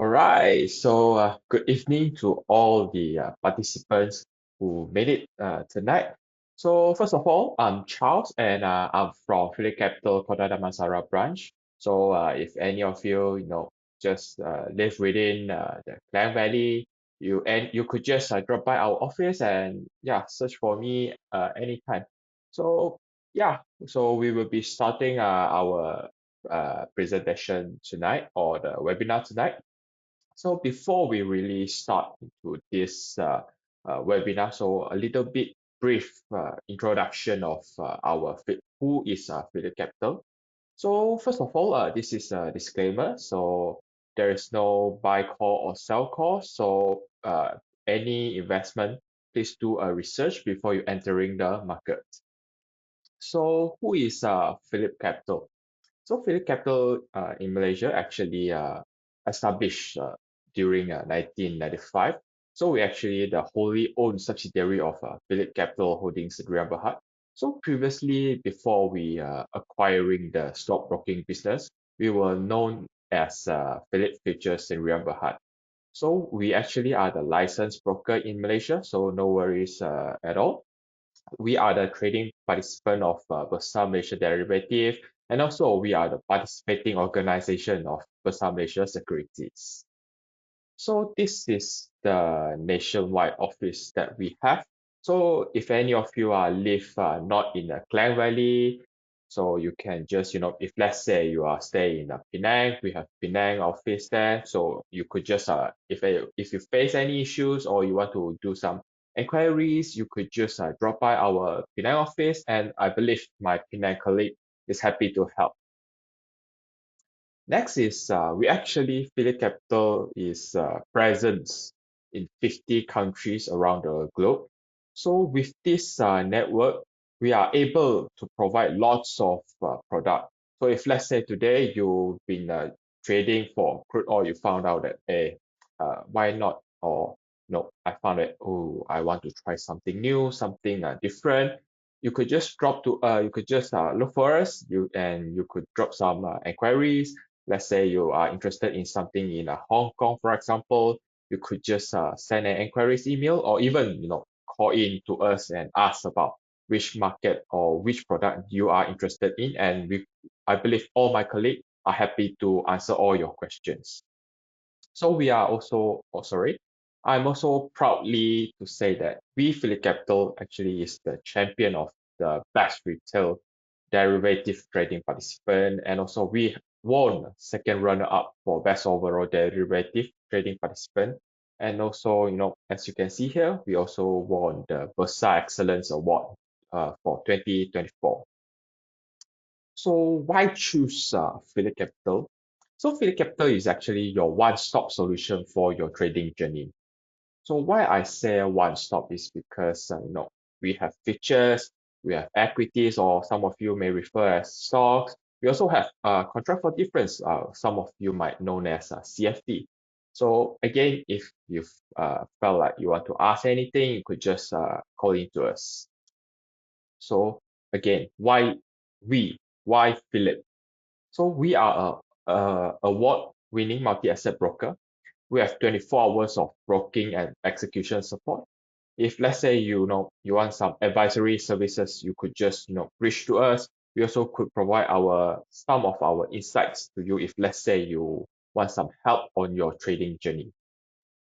All right, good evening to all the participants who made it tonight. So first of all, I'm Charles and I'm from Philip Capital Kota Damansara branch. If any of you, just live within the Klang Valley, you could just drop by our office and yeah, search for me anytime. So yeah, so we will be starting our presentation tonight or the webinar tonight. So before we really start into this webinar, so a little bit brief introduction of who is Philip Capital. So first of all, this is a disclaimer. So there is no buy call or sell call. So any investment, please do a research before you entering the market. So who is Philip Capital? So Philip Capital in Malaysia actually established during 1995. So we actually the wholly owned subsidiary of Philip Capital Holdings Sdn Berhad. So previously, before we acquiring the stockbroking business, we were known as Philip Futures Sdn Berhad. So we actually are the licensed broker in Malaysia, so no worries at all. We are the trading participant of Bursa Malaysia Derivative, and also we are the participating organization of Bursa Malaysia Securities. So this is the nationwide office that we have. So if any of you are live not in the Klang Valley, so you can just, if let's say you are staying in Penang, we have Penang office there. So you could just, if you face any issues or you want to do some inquiries, you could just drop by our Penang office, and I believe my Penang colleague is happy to help. Next is we actually Philip Capital is present in 50 countries around the globe. So with this network, we are able to provide lots of product. So if let's say today you've been trading for crude oil, you found out that why not? Or no, I found that I want to try something new, something different. You could just look for us. You could drop some inquiries. Let's say you are interested in something in Hong Kong, for example, you could just send an inquiries email or even call in to us and ask about which market or which product you are interested in, and I believe all my colleagues are happy to answer all your questions. So we are also, oh sorry, I'm also proudly to say that we Philip Capital actually is the champion of the best retail derivative trading participant, and also we won second runner up for best overall derivative trading participant. And also, as you can see here, we also won the Bursa Excellence Award for 2024. So why choose Philip Capital? So Philip Capital is actually your one-stop solution for your trading journey. So why I say one-stop is because we have features, we have equities, or some of you may refer as stocks. We also have contract for difference. Some of you might know as CFD. So again, if you've felt like you want to ask anything, you could just call in to us. So again, we? Why Philip? So we are a award-winning multi-asset broker. We have 24 hours of broking and execution support. If let's say you want some advisory services, you could just reach to us. We also could provide some of our insights to you if let's say you want some help on your trading journey.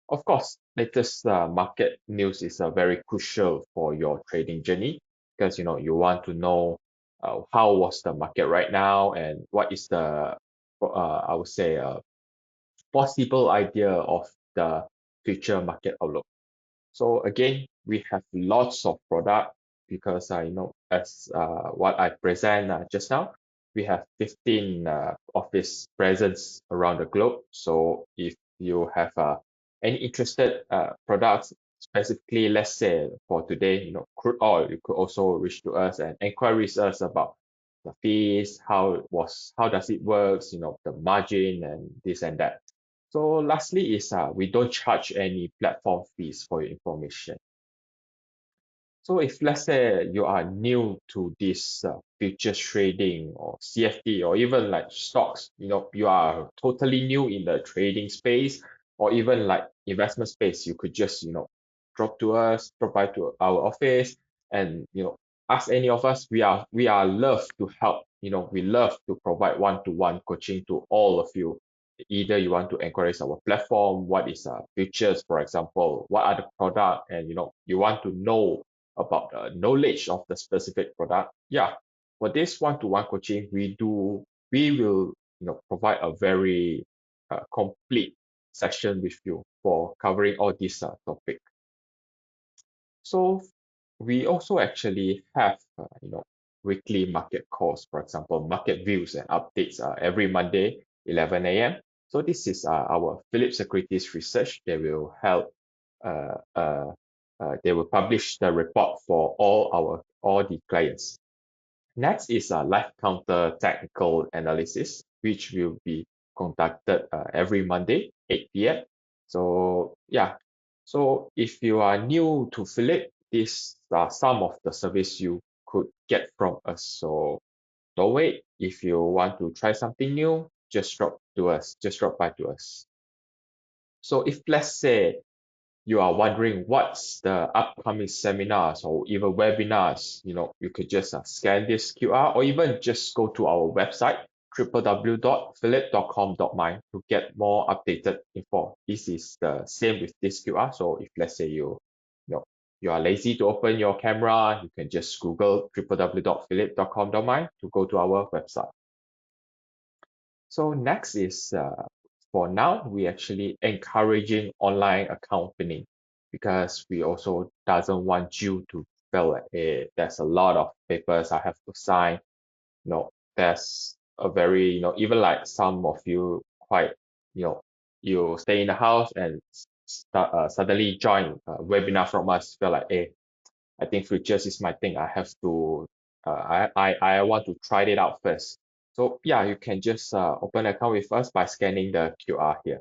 Of course, latest market news is very crucial for your trading journey because you want to know how was the market right now and what is the I would say possible idea of the future market outlook. So again, we have lots of product because as what I present just now, we have 15 office presence around the globe. So if you have any interested products, specifically, let's say for today, crude oil, you could also reach to us and inquiries us about the fees, how does it works, the margin and this and that. So lastly is we don't charge any platform fees for your information. So if let's say you are new to this futures trading or CFD or even like stocks, you are totally new in the trading space or even like investment space, you could just, drop by to our office and, ask any of us. We are love to help. We love to provide one-to-one coaching to all of you. Either you want to encourage our platform, what is futures, for example, what are the product, and you want to know about the knowledge of the specific product. Yeah, for this one-to-one coaching, we will provide a very complete session with you for covering all these topic. So we also actually have weekly market calls, for example, market views and updates every Monday, 11 a.m. So this is our Philip Securities research. Uh, uh, they will publish the report for all the clients. Next is a live counter technical analysis, which will be conducted every Monday, 8 p.m. So yeah, so if you are new to Philip, these are some of the service you could get from us. So don't wait. If you want to try something new, just drop by to us. So if let's say you are wondering what's the upcoming seminars or even webinars, you could just scan this QR or even just go to our website, www.philip.com.my to get more updated info. This is the same with this QR. So if let's say you know, you are lazy to open your camera, you can just Google www.philip.com.my to go to our website. So next is for now, we actually encouraging online account opening because we also doesn't want you to feel like there's a lot of papers I have to sign. There's a very, even like some of you quite, you know, you stay in the house and suddenly join a webinar from us, feel like, hey, I think futures is my thing. I have to, I want to try it out first. So yeah, you can just open an account with us by scanning the QR here.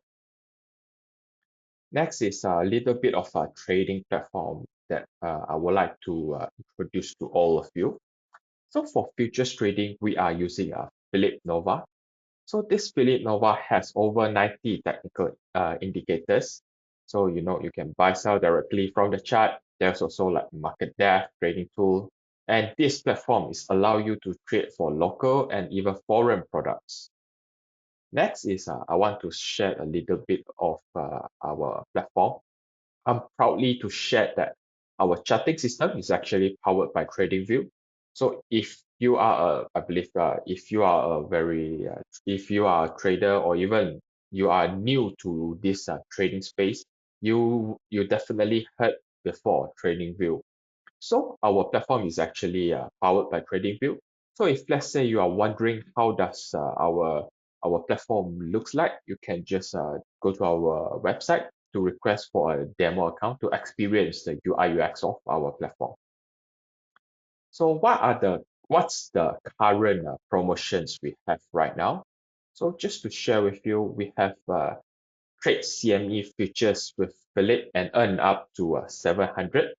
Next is a little bit of a trading platform that I would like to introduce to all of you. So for futures trading, we are using Philip Nova. So this Philip Nova has over 90 technical indicators. So you can buy sell directly from the chart. There's also like market depth trading tool. And this platform is allow you to trade for local and even foreign products. Next is I want to share a little bit of our platform. I'm proudly to share that our charting system is actually powered by TradingView. So if you are I believe if you are if you are a trader or even you are new to this trading space, you definitely heard before TradingView. So our platform is actually powered by TradingView. So if let's say you are wondering how does our platform looks like, you can just go to our website to request for a demo account to experience the UI UX of our platform. So what's the current promotions we have right now? So just to share with you, we have trade CME futures with Philip and earn up to 700.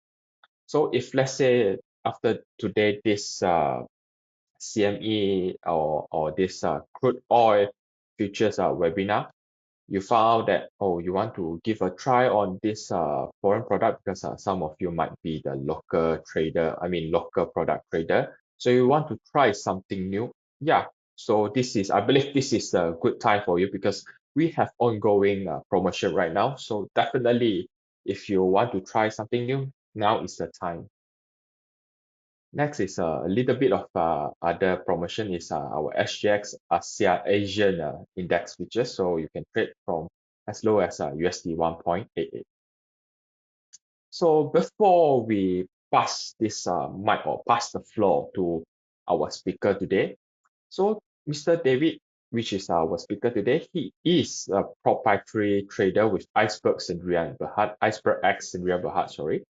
So if let's say after today this CME or this crude oil futures webinar, you found that you want to give a try on this foreign product because some of you might be the local trader, I mean local product trader. So you want to try something new. Yeah. So I believe this is a good time for you because we have ongoing promotion right now. So definitely, if you want to try something new, now is the time. Next is a little bit of other promotion is our SGX ASEAN Asian index futures. So you can trade from as low as USD 1.88. So before we pass this mic or pass the floor to our speaker today, so Mr. David, which is our speaker today, he is a proprietary trader with Iceberg Sendirian Berhad, Iceberg X Sendirian Berhad, sorry.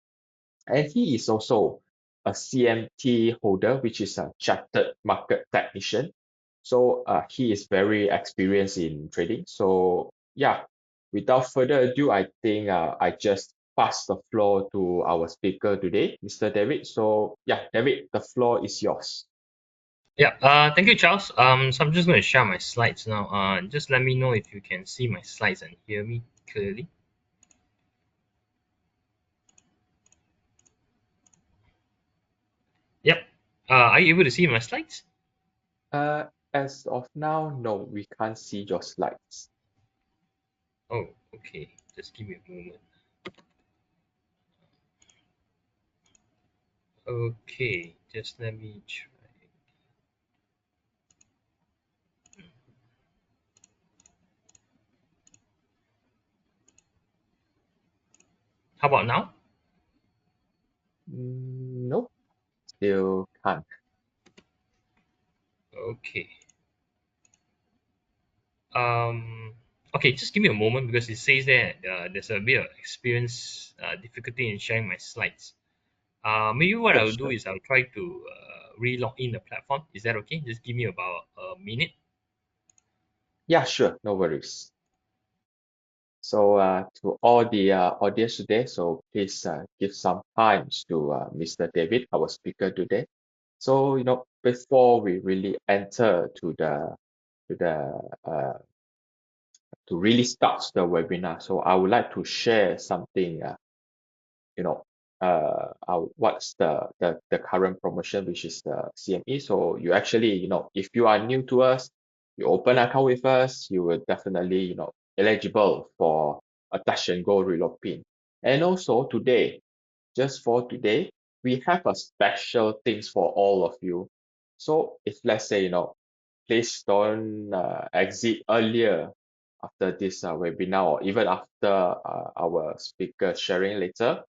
And he is also a CMT holder, which is a chartered market technician. So he is very experienced in trading. So yeah, without further ado, I think I just pass the floor to our speaker today, Mr. David. So yeah, David, the floor is yours. Yeah, thank you, Charles. So I'm just going to share my slides now. Just let me know if you can see my slides and hear me clearly. Yep. Are you able to see my slides? As of now, no, we can't see your slides. Oh, okay. Just give me a moment. Okay, just let me try. How about now? Nope, still can't. Okay. Um. Okay, just give me a moment because it says that there's a bit of experience difficulty in sharing my slides. Maybe what Sure, I'll do sure. is I'll try to re-log in the platform. Is that okay? Just give me about a minute. Yeah, sure, no worries. So to all the audience today, so please give some time to Mr. David, our speaker today. So before we really enter to the to really start the webinar, so I would like to share something you know, what's the current promotion, which is the CME. So you actually, if you are new to us, you open an account with us, you will definitely, eligible for a touch and go reload pin. And also today, just for today, we have a special things for all of you. So if let's say, please don't exit earlier after this webinar or even after our speaker sharing later.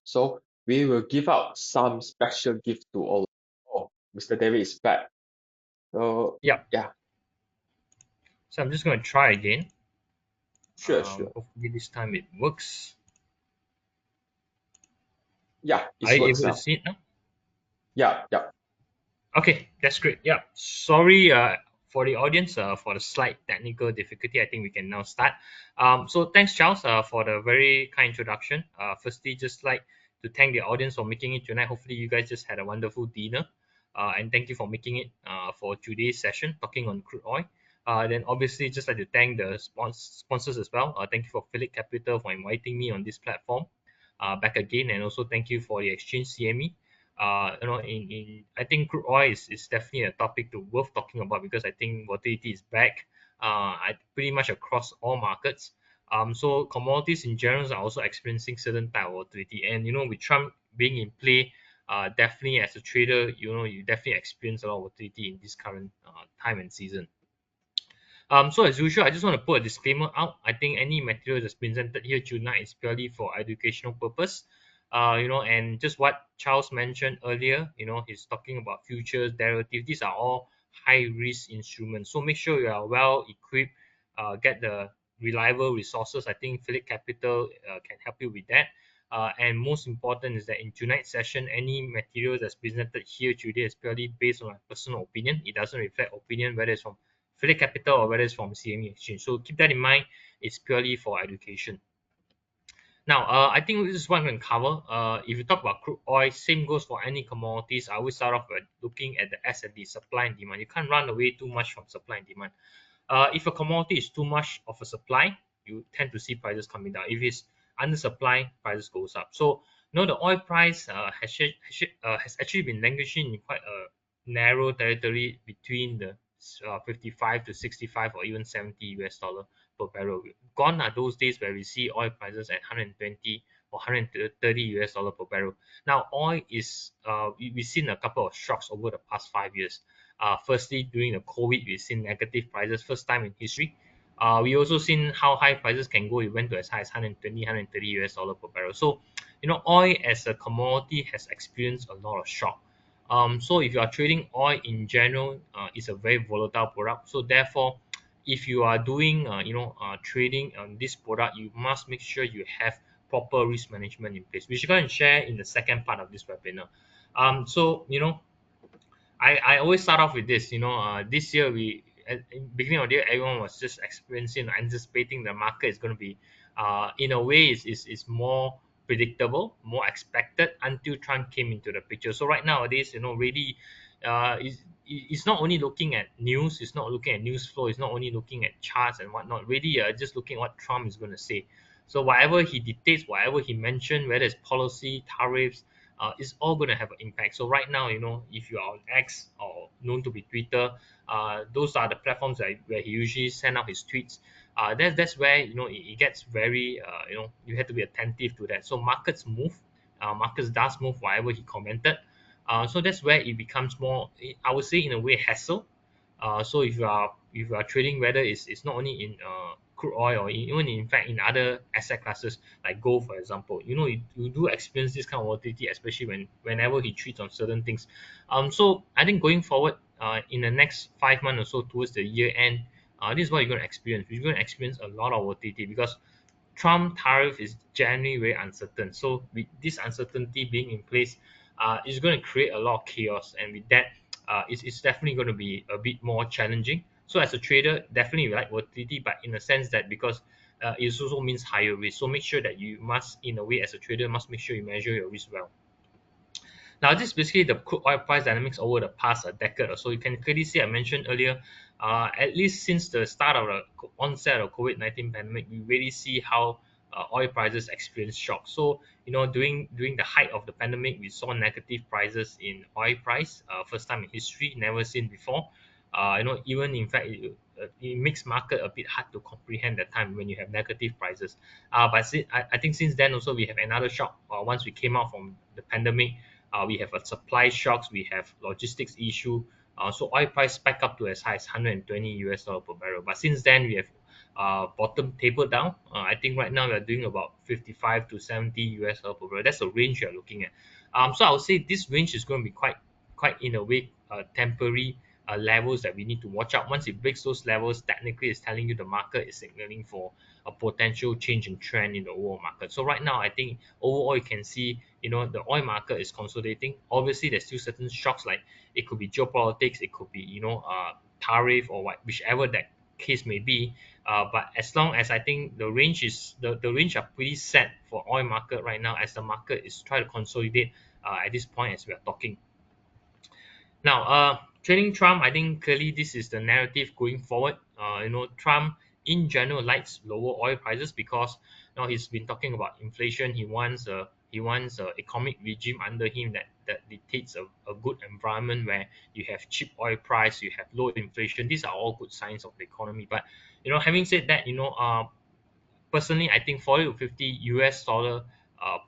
So we will give out some special gift to all. Oh, Mr. David is back. So Yeah. yeah, So I'm just going to try again. sure, sure. Hopefully this time it works. Yeah, it Are you works able to now. see it now? Yeah, yeah. Okay, that's great. Yeah, sorry for the audience for the slight technical difficulty. I think we can now start. So thanks, Charles, for the very kind introduction. Firstly, just like to thank the audience for making it tonight. Hopefully, you guys just had a wonderful dinner. And thank you for making it for today's session, talking on crude oil. Then obviously, just like to thank the sponsors as well. Thank you for Philip Capital for inviting me on this platform back again, and also thank you for the exchange CME. I think crude oil is definitely a topic to worth talking about because I think volatility is back. Pretty much across all markets. So commodities in general are also experiencing certain type of volatility, and with Trump being in play, definitely as a trader, you definitely experience a lot of volatility in this current time and season. So as usual, I just want to put a disclaimer out. I think any material that's presented here tonight is purely for educational purpose. And just what Charles mentioned earlier, he's talking about futures, derivatives. These are all high risk instruments. So make sure you are well equipped, get the reliable resources. I think Philip Capital can help you with that. And most important is that in tonight's session, any material that's presented here today is purely based on my personal opinion. It doesn't reflect opinion, whether it's from Philip Capital or whether it's from CME Exchange. So keep that in mind. It's purely for education. Now, I think this is what I'm going to cover. If you talk about crude oil, same goes for any commodities. I always start off by looking at the S and D, supply and demand. You can't run away too much from supply and demand. If a commodity is too much of a supply, you tend to see prices coming down. If it's under supply, prices goes up. So, the oil price has actually been languishing in quite a narrow territory between the 55 to 65 or even 70 US dollar per barrel. Gone are those days where we see oil prices at 120 or 130 US dollar per barrel. Now, oil is we've seen a couple of shocks over the past 5 years. Firstly, during the COVID, we've seen negative prices, first time in history. We also seen how high prices can go. It went to as high as 120, 130 US dollar per barrel. So, oil as a commodity has experienced a lot of shock. So if you are trading oil in general, it's a very volatile product. So therefore, if you are doing, trading on this product, you must make sure you have proper risk management in place, which you're going to share in the second part of this webinar. So I always start off with this. This year we at in beginning of the year everyone was just experiencing anticipating the market is going to be in a way is more predictable, more expected until Trump came into the picture. So right nowadays, really, it's not only looking at news, it's not looking at news flow, it's not only looking at charts and whatnot. Really, just looking at what Trump is going to say. So whatever he dictates, whatever he mentioned, whether it's policy, tariffs, it's all going to have an impact. So right now, if you are on X or known to be Twitter, those are the platforms where he usually send out his tweets. That's where it gets very you have to be attentive to that. So markets move, markets does move whatever he commented. So that's where it becomes more, I would say, in a way, hassle. So if you are trading, whether it's not only in crude oil or even in fact in other asset classes like gold, for example, you do experience this kind of volatility, especially whenever he treats on certain things. So I think going forward, in the next 5 months or so towards the year end, this is what you're going to experience. You're going to experience a lot of volatility because Trump tariff is generally very uncertain. So with this uncertainty being in place, it's going to create a lot of chaos, and with that, it's definitely going to be a bit more challenging. So as a trader, definitely we like volatility, but in a sense that because it also means higher risk. So make sure that you must, in a way, as a trader, must make sure you measure your risk well. Now, this is basically the crude oil price dynamics over the past decade or so. You can clearly see, I mentioned earlier, at least since the start of the onset of COVID-19 pandemic, we really see how oil prices experience shock. So, during the height of the pandemic, we saw negative prices in oil price, first time in history, never seen before. Even in fact, it makes market a bit hard to comprehend the time when you have negative prices. But I think since then also we have another shock. Once we came out from the pandemic, we have a supply shocks, we have logistics issue. So oil price spike up to as high as 120 US dollar per barrel. But since then we have bottom tapered down. I think right now we are doing about 55 to 70 US dollar per barrel. That's the range you are looking at. So I would say this range is going to be quite in a way temporary levels that we need to watch out. Once it breaks those levels, technically it's telling you the market is signaling for a potential change in trend in the overall market. So right now, I think overall you can see, the oil market is consolidating. Obviously, there's still certain shocks, like it could be geopolitics, it could be tariff or whichever that case may be. But as long as I think the range are pretty set for oil market right now, as the market is trying to consolidate at this point as we are talking. Now, trading Trump, I think clearly this is the narrative going forward. Trump in general likes lower oil prices because he's been talking about inflation. He wants a economic regime under him that dictates a good environment where you have cheap oil price, you have low inflation. These are all good signs of the economy. But having said that, personally, I think 40 to 50 US dollar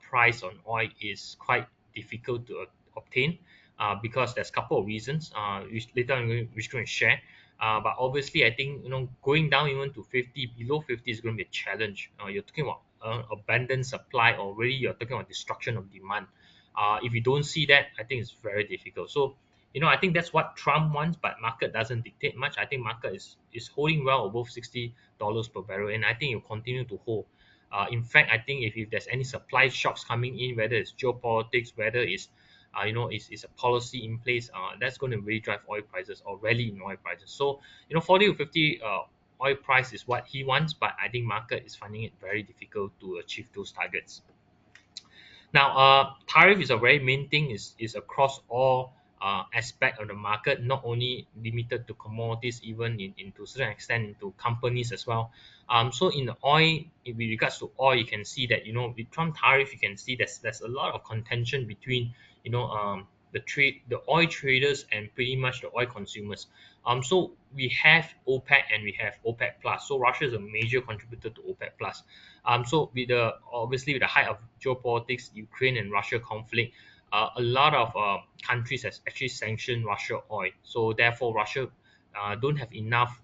price on oil is quite difficult to obtain because there's a couple of reasons which later I'm going to share. But obviously, I think going down even to 50, below 50 is going to be a challenge. You're talking about abundant supply, or really you're talking about destruction of demand. If you don't see that, I think it's very difficult. So I think that's what Trump wants, but market doesn't dictate much. I think market is holding well above $60 per barrel, and I think it will continue to hold. In fact, I think if there's any supply shocks coming in, whether it's geopolitics, whether it's is a policy in place, that's going to really drive oil prices or rally in oil prices. So 40 to 50 oil price is what he wants, but I think market is finding it very difficult to achieve those targets. Now, tariff is a very main thing. Is across all aspect of the market, not only limited to commodities, even to a certain extent into companies as well. So in the oil, with regards to oil, you can see that with Trump tariff, you can see there's a lot of contention between the oil traders and pretty much the oil consumers. So we have OPEC and we have OPEC plus. So Russia is a major contributor to OPEC plus. So with the height of geopolitics, Ukraine and Russia conflict, a lot of countries has actually sanctioned Russia oil. So therefore, Russia don't have enough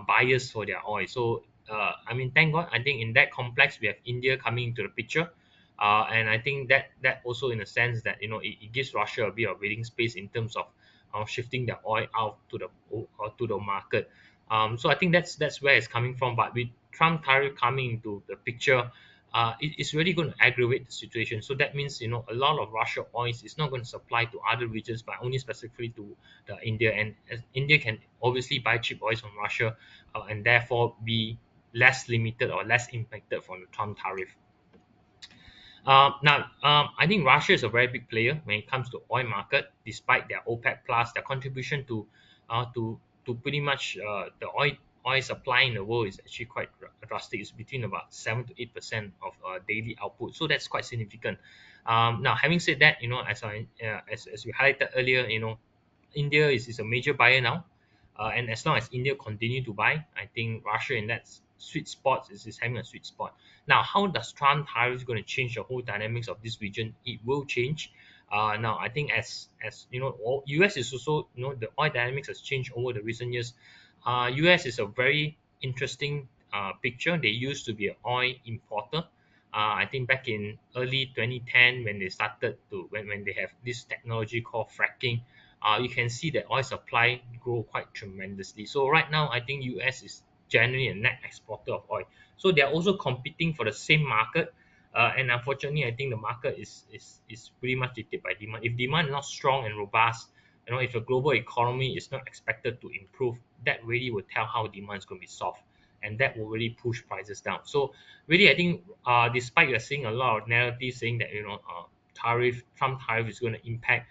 buyers for their oil. So thank God. I think in that complex we have India coming into the picture, and I think that also in a sense that it gives Russia a bit of breathing space in terms of shifting the oil out to the market. So I think that's where it's coming from. But with Trump tariff coming into the picture, it's really going to aggravate the situation. So that means a lot of Russia oil is not going to supply to other regions, but only specifically to India. And as India can obviously buy cheap oil from Russia, and therefore be less limited or less impacted from the Trump tariff. I think Russia is a very big player when it comes to oil market, despite their OPEC plus, their contribution to pretty much the oil supply in the world is actually quite drastic. It's between about 7 to 8% of daily output, so that's quite significant. Now, having said that, as we highlighted earlier, India is a major buyer now, and as long as India continue to buy, I think Russia in that sweet spot is having a sweet spot. Now, how does Trump tariffs going to change the whole dynamics of this region? It will change. Now, I think as you know, US is also, the oil dynamics has changed over the recent years. US is a very interesting picture. They used to be an oil importer. I think back in early 2010 when they started to when they have this technology called fracking, you can see that oil supply grow quite tremendously. So right now, I think US is generally a net exporter of oil. So they are also competing for the same market. And unfortunately, I think the market is pretty much dictated by demand. If demand is not strong and robust, if the global economy is not expected to improve, that really will tell how demand is going to be soft, and that will really push prices down. So really, I think despite you're seeing a lot of narratives saying that Trump tariff is going to impact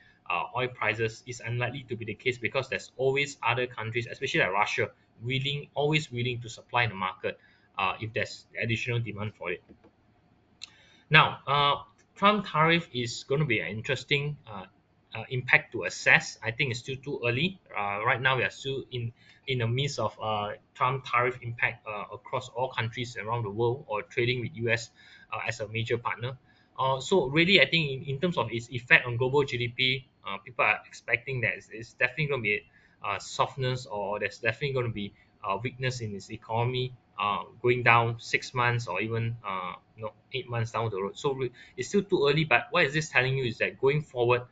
oil prices, is unlikely to be the case because there's always other countries, especially like Russia, always willing to supply the market if there's additional demand for it. Now, Trump tariff is going to be an interesting impact to assess. I think it's still too early. Right now, we are still in the midst of Trump tariff impact across all countries around the world or trading with US as a major partner. So really, I think in terms of its effect on global GDP, people are expecting that it's definitely going to be softness, or there's definitely going to be weakness in its economy going down 6 months or even 8 months down the road. So it's still too early. But what is this telling you is that going forward,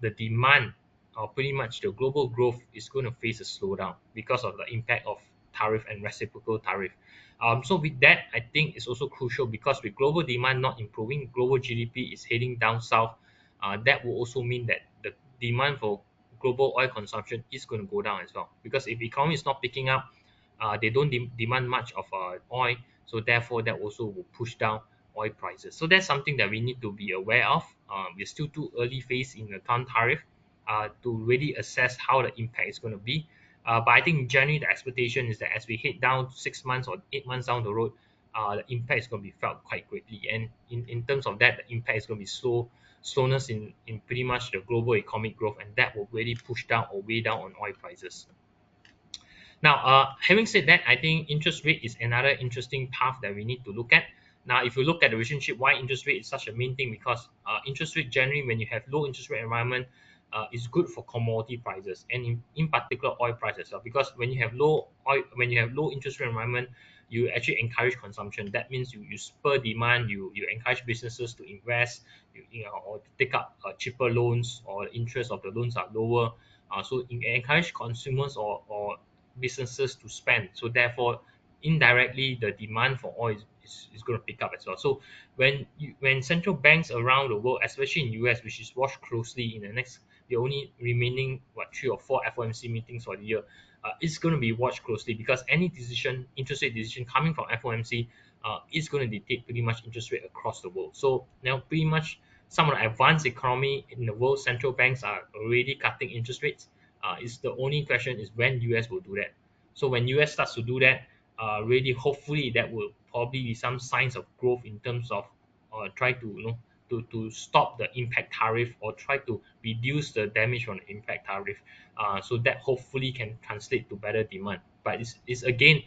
the demand or pretty much the global growth is going to face a slowdown because of the impact of tariff and reciprocal tariff. So with that, I think it's also crucial because with global demand not improving, global GDP is heading down south. That will also mean that the demand for global oil consumption is going to go down as well. Because if economy is not picking up, they don't demand much of oil, so therefore that also will push down oil prices. So that's something that we need to be aware of. We're still too early phase in the Trump tariff to really assess how the impact is going to be. But I think generally the expectation is that as we head down 6 months or 8 months down the road, the impact is going to be felt quite greatly. And in terms of that, the impact is going to be slowness in pretty much the global economic growth, and that will really push down or weigh down on oil prices. Now, having said that, I think interest rate is another interesting path that we need to look at. Now, if you look at the relationship, why interest rate is such a main thing, because interest rate generally, when you have low interest rate environment, is good for commodity prices, and in particular oil prices. Because when you have low interest rate environment, you actually encourage consumption. That means you spur demand, you encourage businesses to invest, or to take up cheaper loans, or the interest of the loans are lower. So you encourage consumers or businesses to spend. So therefore, indirectly, the demand for oil is going to pick up as well. So when central banks around the world, especially in US, which is watched closely in the only remaining 3 or 4 FOMC meetings for the year, it's going to be watched closely because any interest rate decision coming from FOMC is going to dictate pretty much interest rate across the world. So now pretty much some of the advanced economy in the world, central banks are already cutting interest rates. Is the only question is when US will do that. So when US starts to do that, really hopefully that will probably be some signs of growth in terms of try to to stop the impact tariff or try to reduce the damage from the impact tariff. So that hopefully can translate to better demand. But it's again,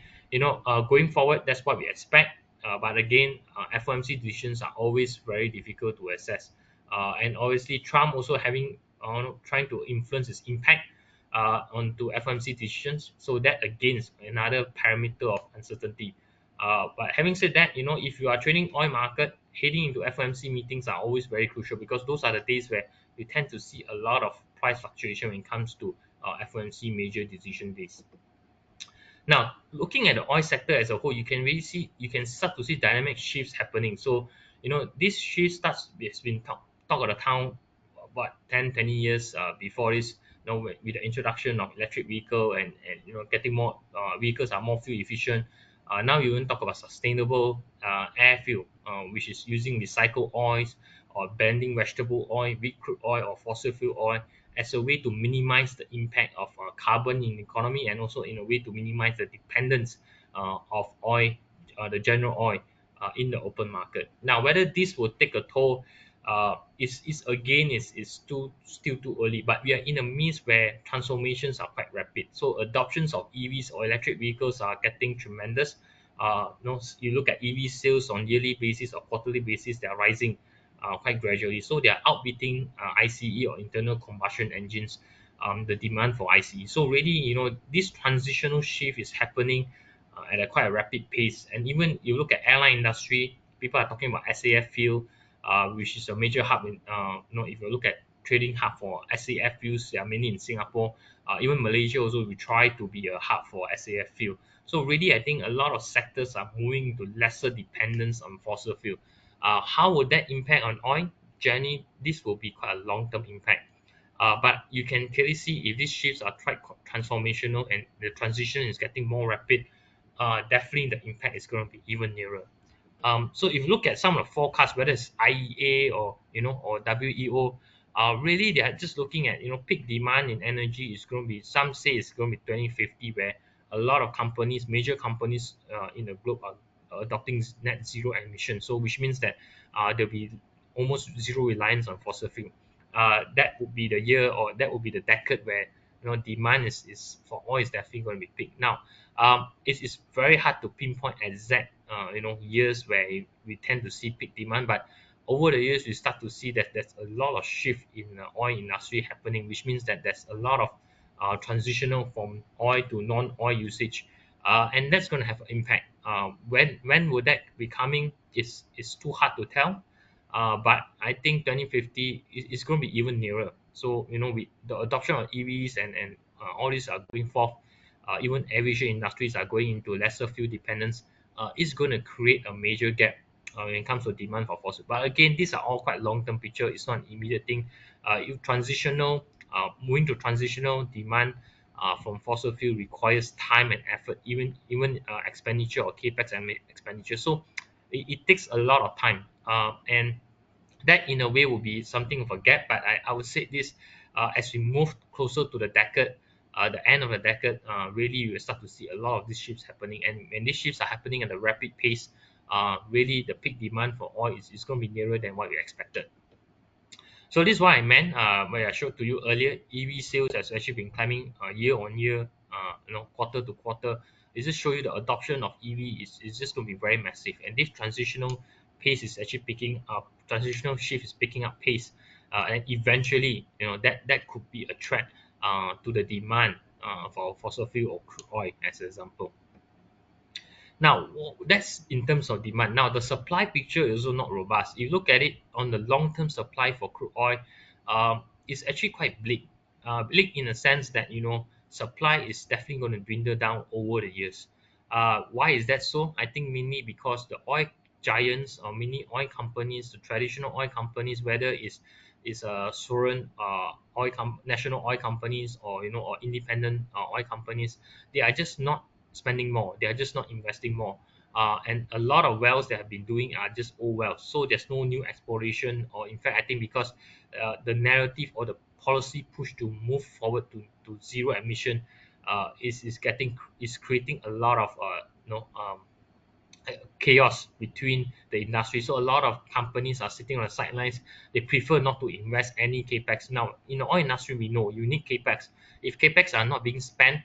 going forward, that's what we expect. But again, FOMC decisions are always very difficult to assess. And obviously, Trump also having trying to influence its impact onto FOMC decisions. So that again is another parameter of uncertainty. But having said that, if you are trading oil market, heading into FOMC meetings are always very crucial because those are the days where you tend to see a lot of price fluctuation when it comes to FOMC major decision days. Now, looking at the oil sector as a whole, you can start to see dynamic shifts happening. So, this shift has been talk of the town about 10, 20 years before this, with the introduction of electric vehicle and getting more vehicles are more fuel efficient. Now you even talk about sustainable air fuel, which is using recycled oils or blending vegetable oil with crude oil or fossil fuel oil as a way to minimize the impact of carbon in the economy, and also in a way to minimize the dependence of oil, the general oil, in the open market. Now, whether this will take a toll is again is too still too early, but we are in a midst where transformations are quite rapid. So adoptions of EVs or electric vehicles are getting tremendous. You look at EV sales on yearly basis or quarterly basis, they are rising quite gradually. So they are outbeating ICE or internal combustion engines, the demand for ICE. So really, this transitional shift is happening at a quite a rapid pace. And even you look at airline industry, people are talking about SAF fuel, which is a major hub in, if you look at trading hub for SAF fuels, they are mainly in Singapore. Even Malaysia also will try to be a hub for SAF fuel. So really, I think a lot of sectors are moving to lesser dependence on fossil fuel. How would that impact on oil? Jenny, this will be quite a long-term impact. But you can clearly see if these shifts are quite transformational and the transition is getting more rapid, definitely the impact is going to be even nearer. So if you look at some of the forecasts, whether it's IEA or WEO, really they are just looking at peak demand in energy is going to be, some say it's going to be 2050, where a lot of companies, major companies in the globe are adopting net zero emission. So which means that there'll be almost zero reliance on fossil fuel. That would be the year, or that would be the decade where demand is for oil is definitely going to be peak. Now, it's very hard to pinpoint exact years where we tend to see peak demand, but over the years we start to see that there's a lot of shift in the oil industry happening, which means that there's a lot of transitional from oil to non-oil usage, and that's going to have an impact. When would that be coming is too hard to tell, but I think 2050 is going to be even nearer. So the adoption of EVs and all these are going forth, even aviation industries are going into lesser fuel dependence, is going to create a major gap when it comes to demand for fossil. But again, these are all quite long-term picture. It's not an immediate thing. Moving to transitional demand from fossil fuel requires time and effort, even expenditure or capex and expenditure. So it takes a lot of time, and that in a way will be something of a gap. But I would say this, as we move closer to the decade, the end of the decade, really you will start to see a lot of these shifts happening. And when these shifts are happening at a rapid pace, really the peak demand for oil is going to be nearer than what we expected. So this is what I meant when I showed to you earlier. EV sales has actually been climbing year on year, quarter to quarter. It just show you the adoption of EV is just going to be very massive, and this transitional pace is actually picking up. Transitional shift is picking up pace, and eventually, that could be a threat to the demand for fossil fuel or crude oil, as an example. Now, that's in terms of demand. Now, the supply picture is also not robust. If you look at it on the long-term supply for crude oil, it's actually quite bleak. Bleak in the sense that, supply is definitely going to dwindle down over the years. Why is that so? I think mainly because the oil giants or mini oil companies, the traditional oil companies, whether it's foreign national oil companies, or independent oil companies, they are just not spending more. They are just not investing more. And a lot of wells they have been doing are just old wells. So there's no new exploration, or in fact, I think because the narrative or the policy push to move forward to zero emission is creating a lot of chaos between the industry. So a lot of companies are sitting on the sidelines. They prefer not to invest any capex. Now, in the oil industry, we know you need capex. If capex are not being spent,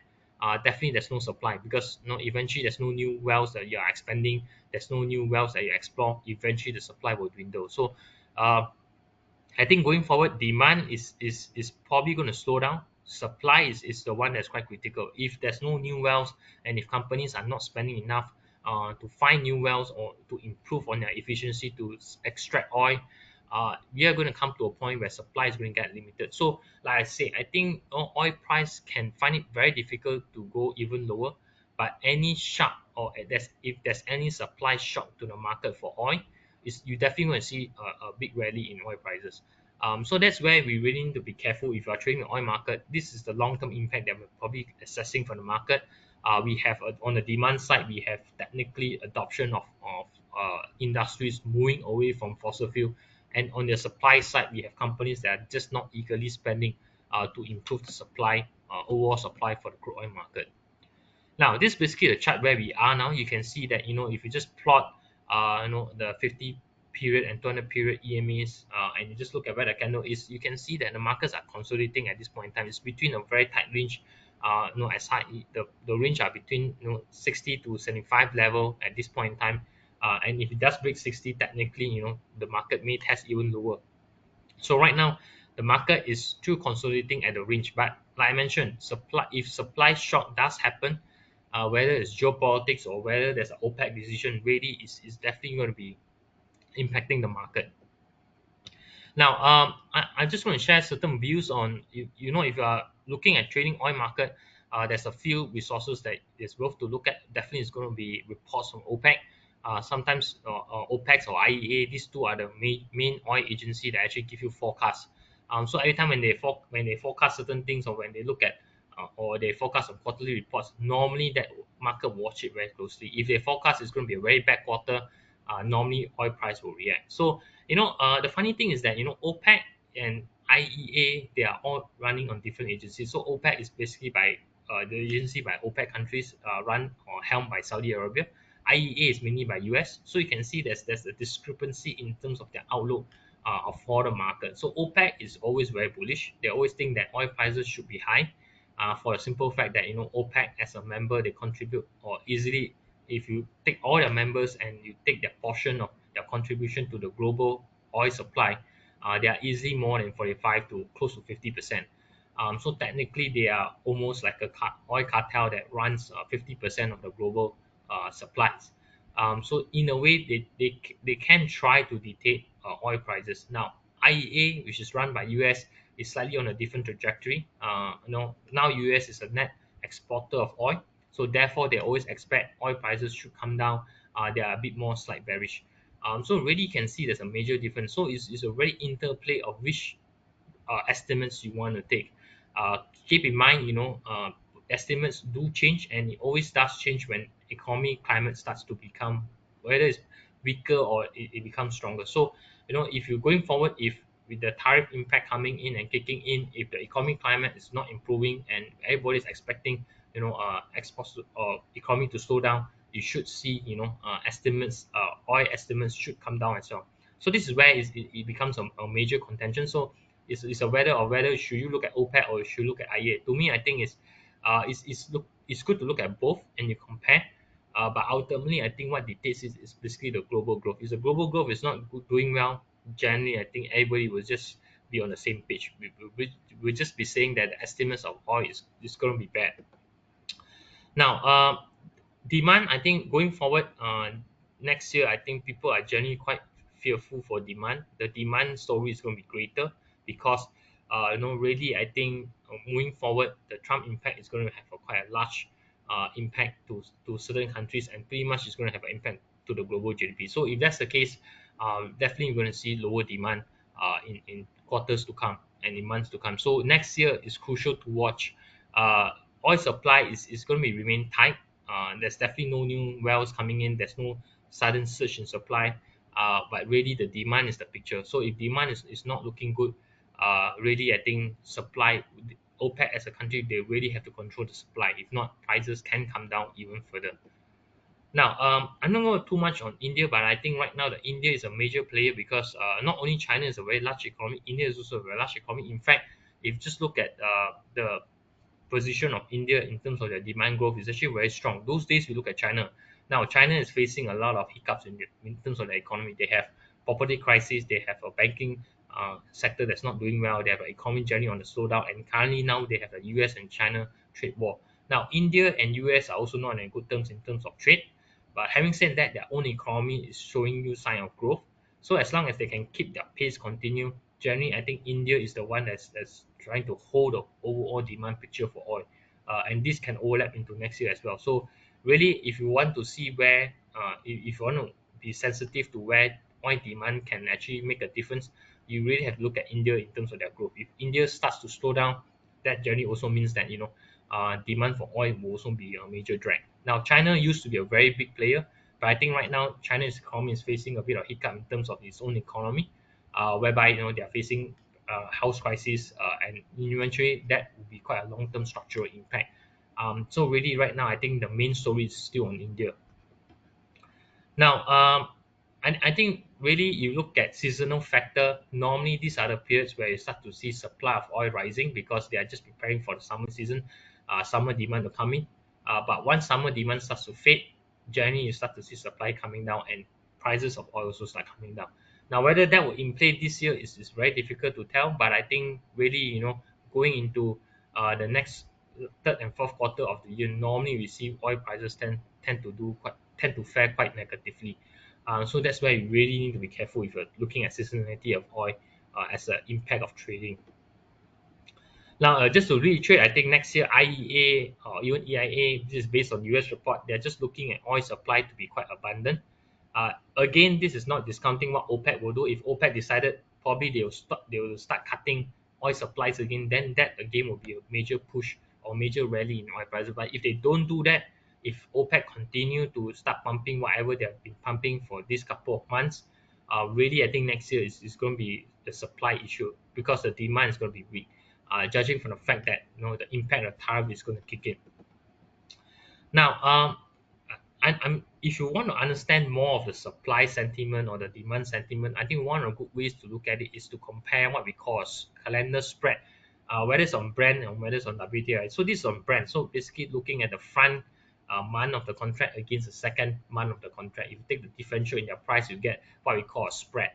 definitely there's no supply, because eventually there's no new wells that you are expanding. There's no new wells that you explore. Eventually, the supply will dwindle. So, I think going forward, demand is probably going to slow down. Supply is the one that's quite critical. If there's no new wells, and if companies are not spending enough to find new wells or to improve on their efficiency to extract oil, we are going to come to a point where supply is going to get limited. So, like I say, I think oil price can find it very difficult to go even lower. But any shock, or if there's any supply shock to the market for oil, is you definitely going to see a big rally in oil prices. So that's where we really need to be careful if you are trading the oil market. This is the long-term impact that we're probably assessing from the market. We have on the demand side, we have technically adoption of industries moving away from fossil fuel, and on the supply side, we have companies that are just not eagerly spending to improve the supply, overall supply for the crude oil market. Now, this is basically the chart where we are now. You can see that, if you just plot, the 50 period and 200 period EMAs, and you just look at where the candle is, you can see that the markets are consolidating at this point in time. It's between a very tight range, as high, the range are between, 60 to 75 level at this point in time. And if it does break 60, technically, the market may test even lower. So right now, the market is still consolidating at the range, but like I mentioned, supply shock does happen, whether it's geopolitics or whether there's an OPEC decision, really is definitely going to be impacting the market. Now, I just want to share certain views on, if you are looking at trading oil market, there's a few resources that is worth to look at. Definitely, is going to be reports from OPEC. Sometimes OPEC or IEA, these two are the main oil agency that actually give you forecasts. So every time when they forecast certain things, or when they look at or they forecast on quarterly reports, normally that market watch it very closely. If they forecast it's going to be a very bad quarter, normally oil price will react. So the funny thing is that OPEC and IEA, they are all running on different agencies. So OPEC is basically by the agency by OPEC countries, run or helmed by Saudi Arabia. IEA is mainly by US. So you can see there's a discrepancy in terms of their outlook for the market. So OPEC is always very bullish. They always think that oil prices should be high, for a simple fact that OPEC as a member, they contribute, or easily, if you take all their members and you take their portion of their contribution to the global oil supply, they are easily more than 45 to close to 50%. So technically, they are almost like a oil cartel that runs 50% of the global supplies. So in a way, they can try to dictate oil prices. Now, IEA, which is run by US, is slightly on a different trajectory. Now US is a net exporter of oil, so therefore they always expect oil prices should come down. They are a bit more slight bearish. So really you can see there's a major difference. So it's a very interplay of which estimates you want to take. Keep in mind, estimates do change, and it always does change when economy climate starts to become, whether it's weaker or it becomes stronger. So, if you're going forward, if with the tariff impact coming in and kicking in, if the economic climate is not improving and everybody's expecting, exports or economy to slow down, you should see, estimates, oil estimates should come down as well. So this is where it becomes a major contention. So it's a whether should you look at OPEC or should you look at IA. To me, I think it's good to look at both and you compare. But ultimately, I think what dictates is basically the global growth. If the global growth is not doing well, generally, I think everybody will just be on the same page. We'll just be saying that the estimates of oil is going to be bad. Now, demand, I think going forward, next year, I think people are generally quite fearful for demand. The demand story is going to be greater because, really, I think moving forward, the Trump impact is going to have quite a large impact to certain countries, and pretty much it's going to have an impact to the global GDP. So if that's the case, definitely you're going to see lower demand in quarters to come and in months to come. So next year is crucial to watch. Oil supply is going to be remain tight. There's definitely no new wells coming in. There's no sudden surge in supply. But really the demand is the picture. So if demand is not looking good, really I think supply, OPEC as a country, they really have to control the supply. If not, prices can come down even further. Now, I'm not going to too much on India, but I think right now the India is a major player because not only China is a very large economy, India is also a very large economy. In fact, if you just look at the position of India in terms of their demand growth is actually very strong. Those days we look at China. Now China is facing a lot of hiccups in terms of the economy. They have property crisis, they have a banking sector that's not doing well, they have an economy journey on the slowdown, and currently now they have the US and China trade war. Now India and US are also not in good terms in terms of trade, but having said that, their own economy is showing you sign of growth. So as long as they can keep their pace continue, generally, I think India is the one that's trying to hold the overall demand picture for oil, and this can overlap into next year as well. So really, if you want to see where, if you want to be sensitive to where oil demand can actually make a difference, you really have to look at India in terms of their growth. If India starts to slow down, that generally also means that demand for oil will also be a major drag. Now, China used to be a very big player, but I think right now China's economy is facing a bit of hiccup in terms of its own economy, whereby they are facing house crisis, and eventually that will be quite a long-term structural impact. So really, right now, I think the main story is still on India. Now, I think really you look at seasonal factor. Normally, these are the periods where you start to see supply of oil rising because they are just preparing for the summer season, summer demand to come in. But once summer demand starts to fade, generally you start to see supply coming down and prices of oil also start coming down. Now, whether that will in play this year is very difficult to tell. But I think really, going into the next third and fourth quarter of the year, normally we see oil prices tend to fare quite negatively. So that's why you really need to be careful if you're looking at seasonality of oil as an impact of trading. Now, just to reiterate, I think next year IEA or even EIA, this is based on US report, they're just looking at oil supply to be quite abundant. Again, this is not discounting what OPEC will do. If OPEC decided probably they will start cutting oil supplies again, then that again will be a major push or major rally in oil prices. But if they don't do that, if OPEC continue to start pumping whatever they have been pumping for this couple of months, really I think next year is going to be the supply issue because the demand is going to be weak. Judging from the fact that the impact of tariff is going to kick in. Now, if you want to understand more of the supply sentiment or the demand sentiment, I think one of the good ways to look at it is to compare what we call a calendar spread, whether it's on Brent or whether it's on WTI. So this is on Brent. So basically looking at the front month of the contract against the second month of the contract. If you take the differential in their price, you get what we call a spread.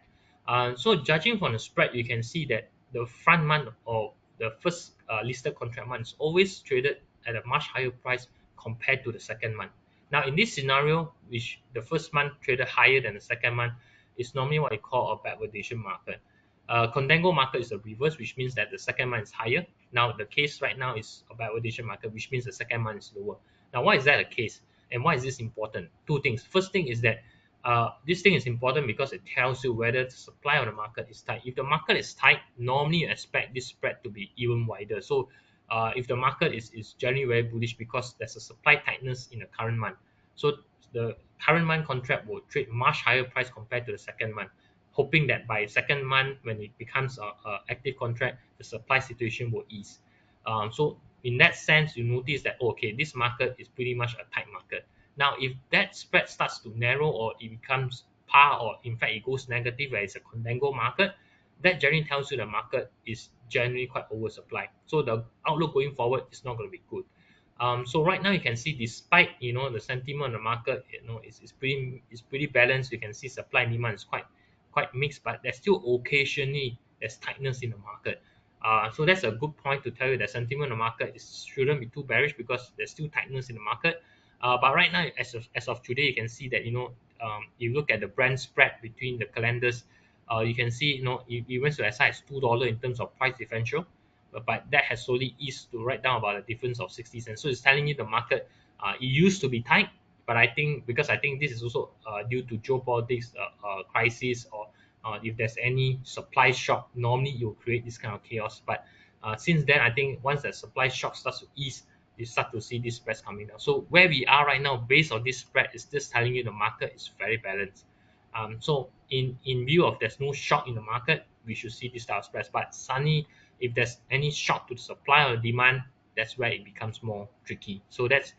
So judging from the spread, you can see that the front month or the first listed contract month is always traded at a much higher price compared to the second month. Now, in this scenario, which the first month traded higher than the second month, is normally what we call a backwardation market. Contango market is the reverse, which means that the second month is higher. Now, the case right now is a backwardation market, which means the second month is lower. Now, why is that the case? And why is this important? Two things. First thing is that this thing is important because it tells you whether the supply on the market is tight. If the market is tight, normally you expect this spread to be even wider. So if the market is generally very bullish because there's a supply tightness in the current month. So the current month contract will trade much higher price compared to the second month, hoping that by second month, when it becomes a active contract, the supply situation will ease. So in that sense, you notice that, okay, this market is pretty much a tight market. Now, if that spread starts to narrow or it becomes par or in fact it goes negative where it's a contango market, that generally tells you the market is generally quite oversupplied. So the outlook going forward is not going to be good. So right now you can see despite the sentiment on the market, it's pretty balanced. You can see supply and demand is quite mixed, but there's still occasionally there's tightness in the market. So that's a good point to tell you that sentiment in the market shouldn't be too bearish because there's still tightness in the market. But right now, as of today, you can see that you look at the Brent spread between the calendars, you can see it went to as high as $2 in terms of price differential, but that has slowly eased to right down about a difference of 60 cents. So it's telling you the market it used to be tight, but I think this is also due to geopolitics crisis or if there's any supply shock, normally you'll create this kind of chaos. But since then, I think once the supply shock starts to ease, you start to see this spreads coming down. So where we are right now, based on this spread, is just telling you the market is very balanced. So in view of there's no shock in the market, we should see this type of spreads. But suddenly, if there's any shock to the supply or demand, that's where it becomes more tricky. So that's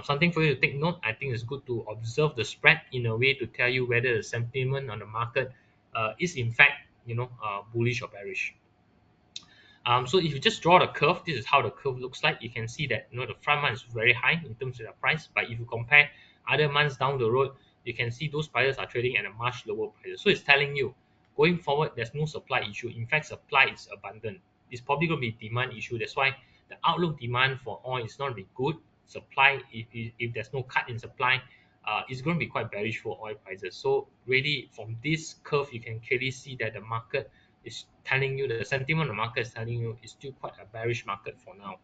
something for you to take note. I think it's good to observe the spread in a way to tell you whether the sentiment on the market is in fact bullish or bearish. So if you just draw the curve, this is how the curve looks like. You can see that the front month is very high in terms of the price, but if you compare other months down the road, you can see those prices are trading at a much lower price. So it's telling you going forward, there's no supply issue. In fact, supply is abundant. It's probably going to be demand issue. That's why the outlook demand for oil is not really good. Supply, if there's no cut in supply, it's going to be quite bearish for oil prices. So really, from this curve, you can clearly see that the market is telling you, the sentiment of the market is telling you it's still quite a bearish market for now.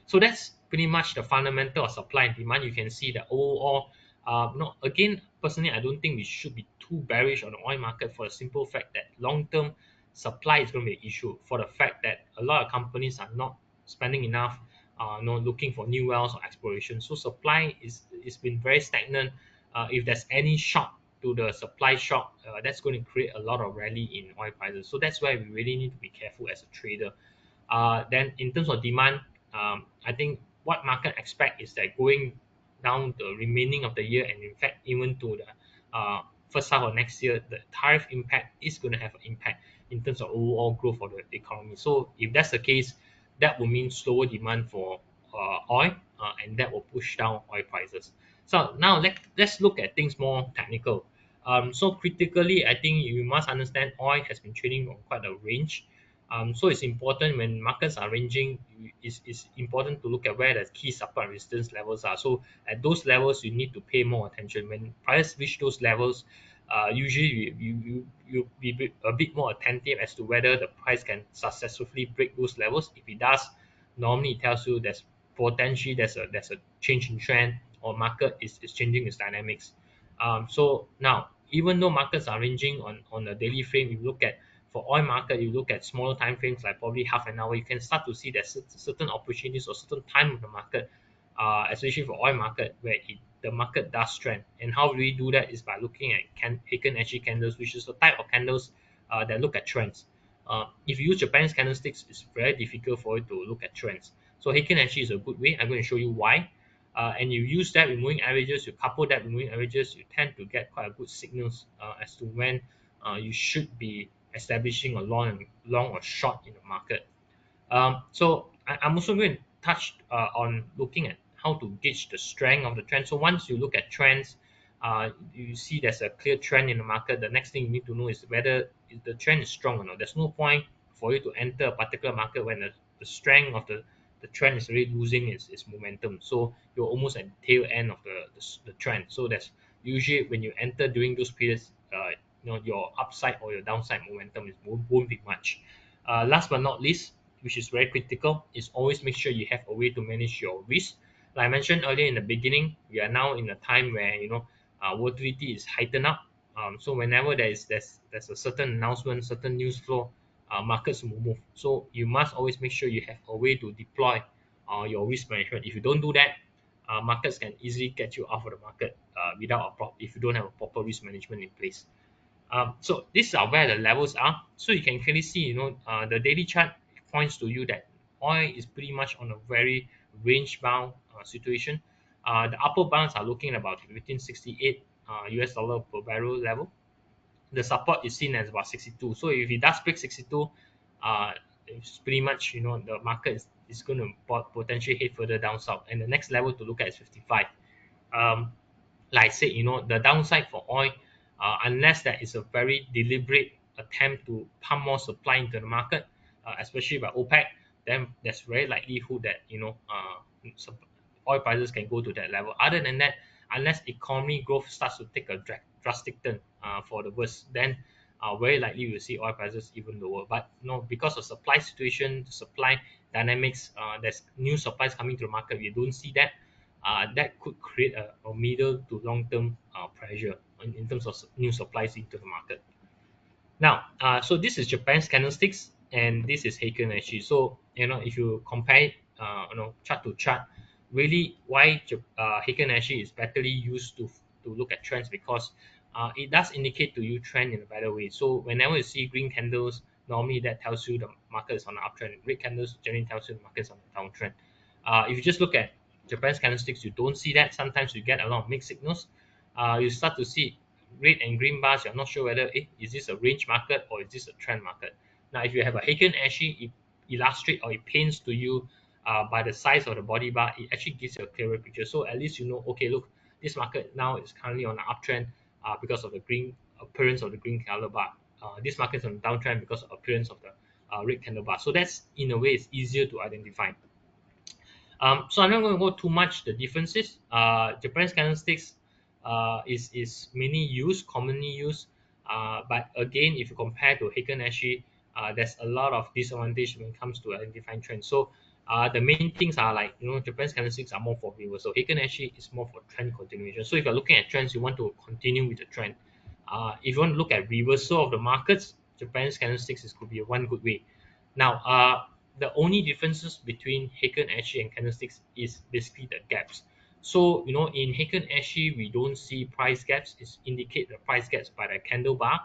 So that's pretty much the fundamental of supply and demand. You can see that overall, again, personally, I don't think we should be too bearish on the oil market for the simple fact that long-term supply is going to be an issue for the fact that a lot of companies are not spending enough. looking for new wells or exploration. So supply is been very stagnant. If there's any shock to the supply shock, that's going to create a lot of rally in oil prices. So that's why we really need to be careful as a trader. Then in terms of demand, I think what market expect is that going down the remaining of the year, and in fact even to the first half of next year, the tariff impact is going to have an impact in terms of overall growth of the economy. So if that's the case, that will mean slower demand for oil, and that will push down oil prices. So now let's look at things more technical. So critically, I think you must understand oil has been trading on quite a range. So it's important when markets are ranging, it's important to look at where the key support resistance levels are. So at those levels, you need to pay more attention. When price reach those levels, usually you be a bit more attentive as to whether the price can successfully break those levels. If it does, normally it tells you there's potentially there's a change in trend, or market is changing its dynamics. So now, even though markets are ranging on a daily frame, if you look at for oil market, you look at smaller time frames like probably half an hour, you can start to see there's certain opportunities or certain time of the market, especially for oil market, where the market does trend. And how we do that is by looking at Heiken Ashi candles, which is the type of candles that look at trends. If you use Japanese candlesticks, it's very difficult for you to look at trends. So Heiken Ashi is a good way. I'm going to show you why. And you use that with moving averages, you couple that with moving averages, you tend to get quite a good signals as to when you should be establishing a long or short in the market. So I'm also going to touch on looking at how to gauge the strength of the trend. So once you look at trends, you see there's a clear trend in the market. The next thing you need to know is whether the trend is strong or not. There's no point for you to enter a particular market when the strength of the trend is really losing its momentum. So you're almost at the tail end of the trend. So that's usually when you enter during those periods, your upside or your downside momentum won't be much. Last but not least, which is very critical, is always make sure you have a way to manage your risk. Like I mentioned earlier in the beginning, we are now in a time where volatility is heightened up. So whenever there's a certain announcement, certain news flow, markets will move. So you must always make sure you have a way to deploy your risk management. If you don't do that, markets can easily get you off of the market if you don't have a proper risk management in place. So these are where the levels are. So you can clearly see, the daily chart points to you that oil is pretty much on a very range bound situation. The upper bounds are looking about between 68 US dollar per barrel level. The support is seen as about 62. So if it does break 62, it's pretty much, the market is going to potentially head further down south. And the next level to look at is 55. Um, like I said, the downside for oil, unless there is a very deliberate attempt to pump more supply into the market, especially by OPEC, then there's very likelihood that oil prices can go to that level. Other than that, unless economy growth starts to take a drastic turn for the worse, then very likely we'll see oil prices even lower. But because of supply situation, the supply dynamics, there's new supplies coming to the market. We don't see that. That could create a middle to long term pressure in terms of new supplies into the market. Now, so this is Japan's candlesticks, and this is Heiken Ashi. So if you compare, chart to chart, really why Heiken Ashi is better used to look at trends, because it does indicate to you trend in a better way. So whenever you see green candles, normally that tells you the market is on an uptrend. Red candles generally tells you the market is on a downtrend. If you just look at Japan's candlesticks, you don't see that. Sometimes you get a lot of mixed signals. You start to see red and green bars. You're not sure whether is this a range market or is this a trend market. Now, if you have a Heiken Ashi, it illustrates or it paints to you by the size of the body bar. It actually gives you a clearer picture. So at least okay, look, this market now is currently on an uptrend because of the green appearance of the green color bar. This market is on a downtrend because of the appearance of the red candle bar. So that's, in a way, it's easier to identify. So I'm not going to go too much the differences. Japanese candlesticks is commonly used. But again, if you compare to Heiken Ashi, there's a lot of disadvantage when it comes to identifying trends. So the main things are like, Japanese candlesticks are more for viewers. So Heiken Ashi is more for trend continuation. So if you're looking at trends, you want to continue with the trend. If you want to look at reversal of the markets, Japanese candlesticks could be one good way. Now, the only differences between Heiken Ashi and candlesticks is basically the gaps. So in Heiken Ashi we don't see price gaps. It's indicate the price gaps by the candle bar.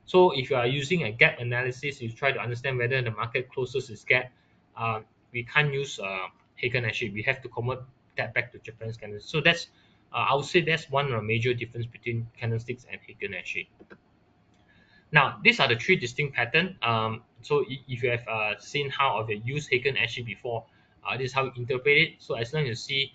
So if you are using a gap analysis, you try to understand whether the market closes its gap. Uh, we can't use Heiken Ashi. We have to convert that back to Japanese candles. So that's I would say that's one of the major difference between candlesticks and Heiken Ashi. Now, these are the three distinct patterns. So if you have seen how I've used Haken Ashi before, this is how you interpret it. So as long as you see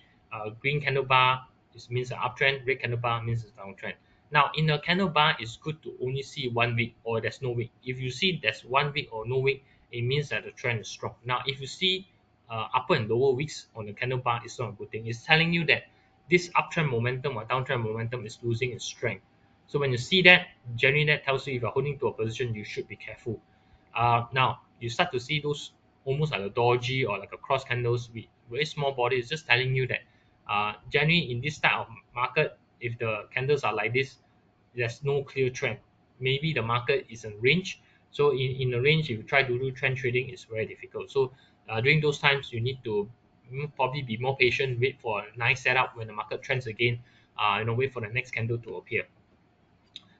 green candle bar, this means an uptrend, red candle bar means it's downtrend. Now, in a candle bar, it's good to only see 1 week or there's no week. If you see there's 1 week or no week, it means that the trend is strong. Now, if you see upper and lower weeks on the candle bar, it's not a good thing. It's telling you that this uptrend momentum or downtrend momentum is losing its strength. So when you see that, generally that tells you if you're holding to a position, you should be careful. Now you start to see those almost like a doji or like a cross candles with very small body. It's just telling you that generally in this type of market, if the candles are like this, there's no clear trend. Maybe the market is in range. So in a range, if you try to do trend trading, it's very difficult. So during those times, you need to probably be more patient, wait for a nice setup when the market trends again. Wait for the next candle to appear.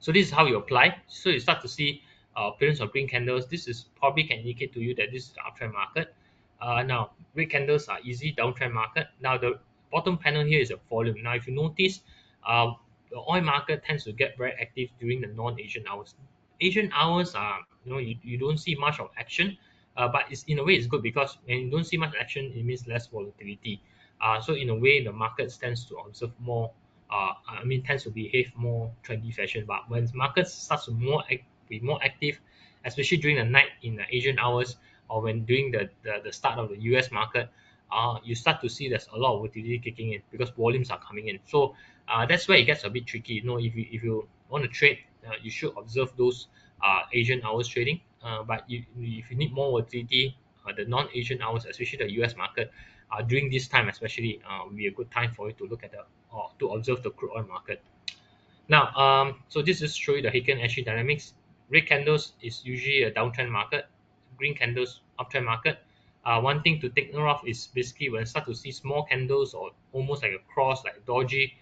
So this is how you apply. So you start to see appearance of green candles. This is probably can indicate to you that this is the uptrend market. Now, red candles are easy downtrend market. Now, the bottom panel here is a volume. Now, if you notice, the oil market tends to get very active during the non-Asian hours. Asian hours are, you don't see much of action, but it's in a way it's good because when you don't see much action, it means less volatility. So in a way, the market tends to observe more tends to behave more trendy fashion. But when markets starts to be more active, especially during the night in the Asian hours or when during the start of the US market, you start to see there's a lot of volatility kicking in because volumes are coming in. So that's where it gets a bit tricky. If you want to trade, you should observe those Asian hours trading. But if you need more volatility, the non-Asian hours, especially the US market, during this time especially, will be a good time for you to look at the or to observe the crude oil market. Now, so this is show you the Heiken Ashi dynamics. Red candles is usually a downtrend market. Green candles uptrend market. One thing to take note of is basically when you start to see small candles or almost like a cross, like a doji,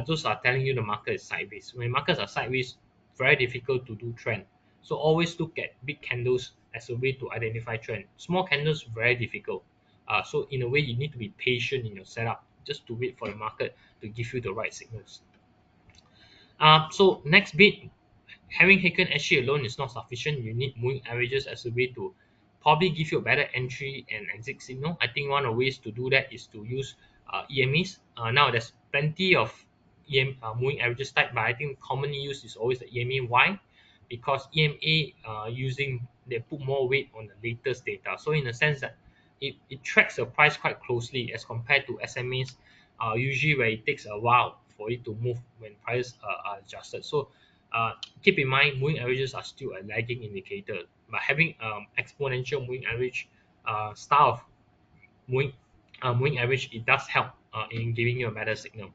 those are telling you the market is sideways. When markets are sideways, very difficult to do trend. So always look at big candles as a way to identify trend. Small candles very difficult. So in a way, you need to be patient in your setup just to wait for the market to give you the right signals. So next bit, having Heiken Ashi alone is not sufficient. You need moving averages as a way to probably give you a better entry and exit signal. I think one of the ways to do that is to use EMAs. Now there's plenty of moving averages type, but I think commonly used is always the EMA. Why? Because EMA using they put more weight on the latest data. So in a sense that it tracks the price quite closely as compared to SMAs, usually where it takes a while for it to move when prices are adjusted. So keep in mind, moving averages are still a lagging indicator, but having exponential moving average style of moving moving average, it does help in giving you a better signal.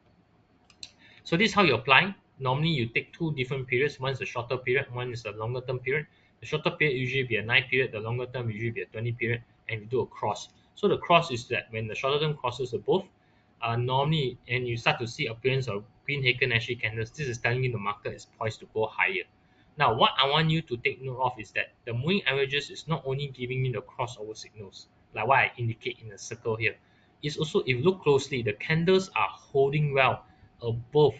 So this is how you apply. Normally, you take two different periods. One is a shorter period, one is a longer term period. The shorter period usually be a 9 period, the longer term usually be a 20 period, and you do a cross. So the cross is that when the shorter term crosses above, normally, and you start to see appearance of green Heiken Ashi candles, this is telling you the market is poised to go higher. Now, what I want you to take note of is that the moving averages is not only giving you the crossover signals, like what I indicate in the circle here. It's also, if you look closely, the candles are holding well above.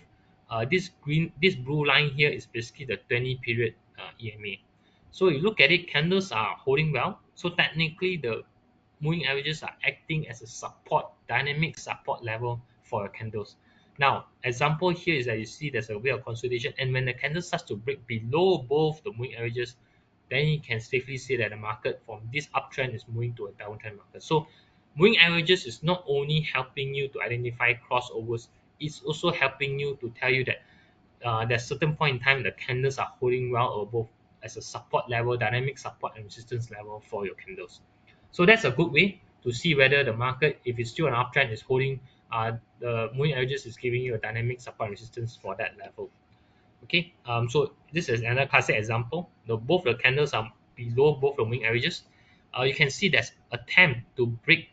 This blue line here is basically the 20 period EMA. So you look at it, candles are holding well. So technically, the moving averages are acting as a support, dynamic support level for your candles. Now, example here is that you see there's a way of consolidation, and when the candle starts to break below both the moving averages, then you can safely say that the market from this uptrend is moving to a downtrend market. So moving averages is not only helping you to identify crossovers, it's also helping you to tell you that there's certain point in time the candles are holding well above as a support level, dynamic support and resistance level for your candles. So that's a good way to see whether the market, if it's still an uptrend, is holding the moving averages is giving you a dynamic support and resistance for that level. Okay, so this is another classic example. Both the candles are below both the moving averages. you can see there's attempt to break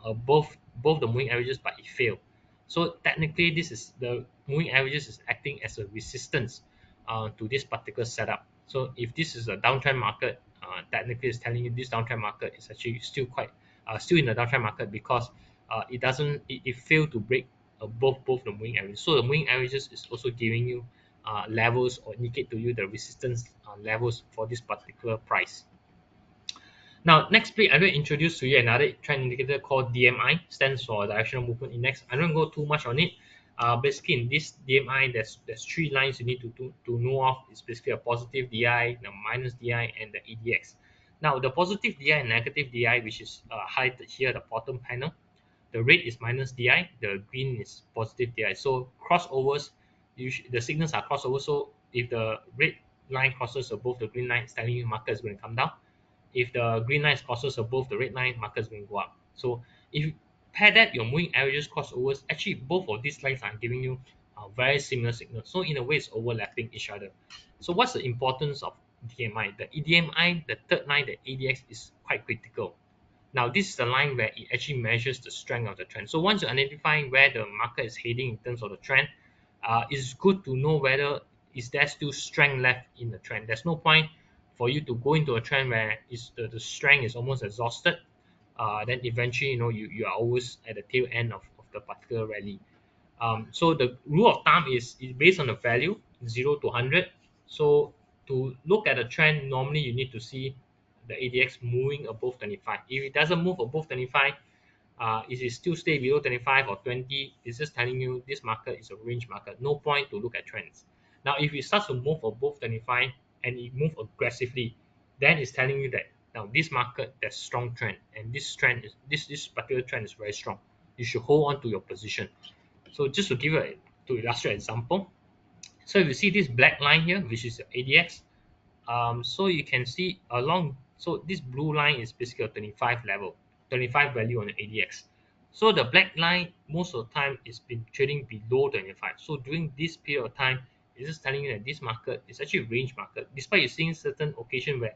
above both the moving averages, but it failed. So technically, this is the moving averages is acting as a resistance to this particular setup. So if this is a downtrend market, technically it's telling you this downtrend market is actually still quite still in the downtrend market, because it failed to break above both the moving averages. So the moving averages is also giving you levels, or indicate to you the resistance levels for this particular price. Now, next, please, I'm going to introduce to you another trend indicator called DMI, stands for Directional Movement Index. I don't go too much on it. Basically, in this DMI, there's three lines you need to know of. It's basically a positive DI, the minus DI, and the EDX. Now, the positive DI and negative DI, which is highlighted here, the bottom panel, the red is minus DI, the green is positive DI. So crossovers, the signals are crossover. So if the red line crosses above the green line, it's telling you market is going to come down. If the green line crosses above the red line, market is going to go up. So if you pair that, your moving averages crossovers, actually both of these lines are giving you very similar signals. So in a way, it's overlapping each other. So what's the importance of DMI? The EDMI, the third line, the ADX, is quite critical. Now, this is the line where it actually measures the strength of the trend. So once you identify where the market is heading in terms of the trend, it's good to know whether is there still strength left in the trend. There's no point for you to go into a trend where the strength is almost exhausted. Then eventually, you are always at the tail end of the particular rally. So the rule of thumb is based on the value 0 to 100. So to look at a trend, normally you need to see the ADX moving above 25. If it doesn't move above 25, if it still stay below 25 or 20, it's just telling you this market is a range market. No point to look at trends. Now, if it starts to move above 25 and it move aggressively, then it's telling you that now this market, there's strong trend, and this trend is this particular trend is very strong. You should hold on to your position. So just to give a to illustrate example, so if you see this black line here, which is the ADX, so you can see along, so this blue line is basically a 25 level, 25 value on the ADX. So the black line most of the time is been trading below 25. So during this period of time, it's just telling you that this market is actually a range market. Despite you seeing certain occasion where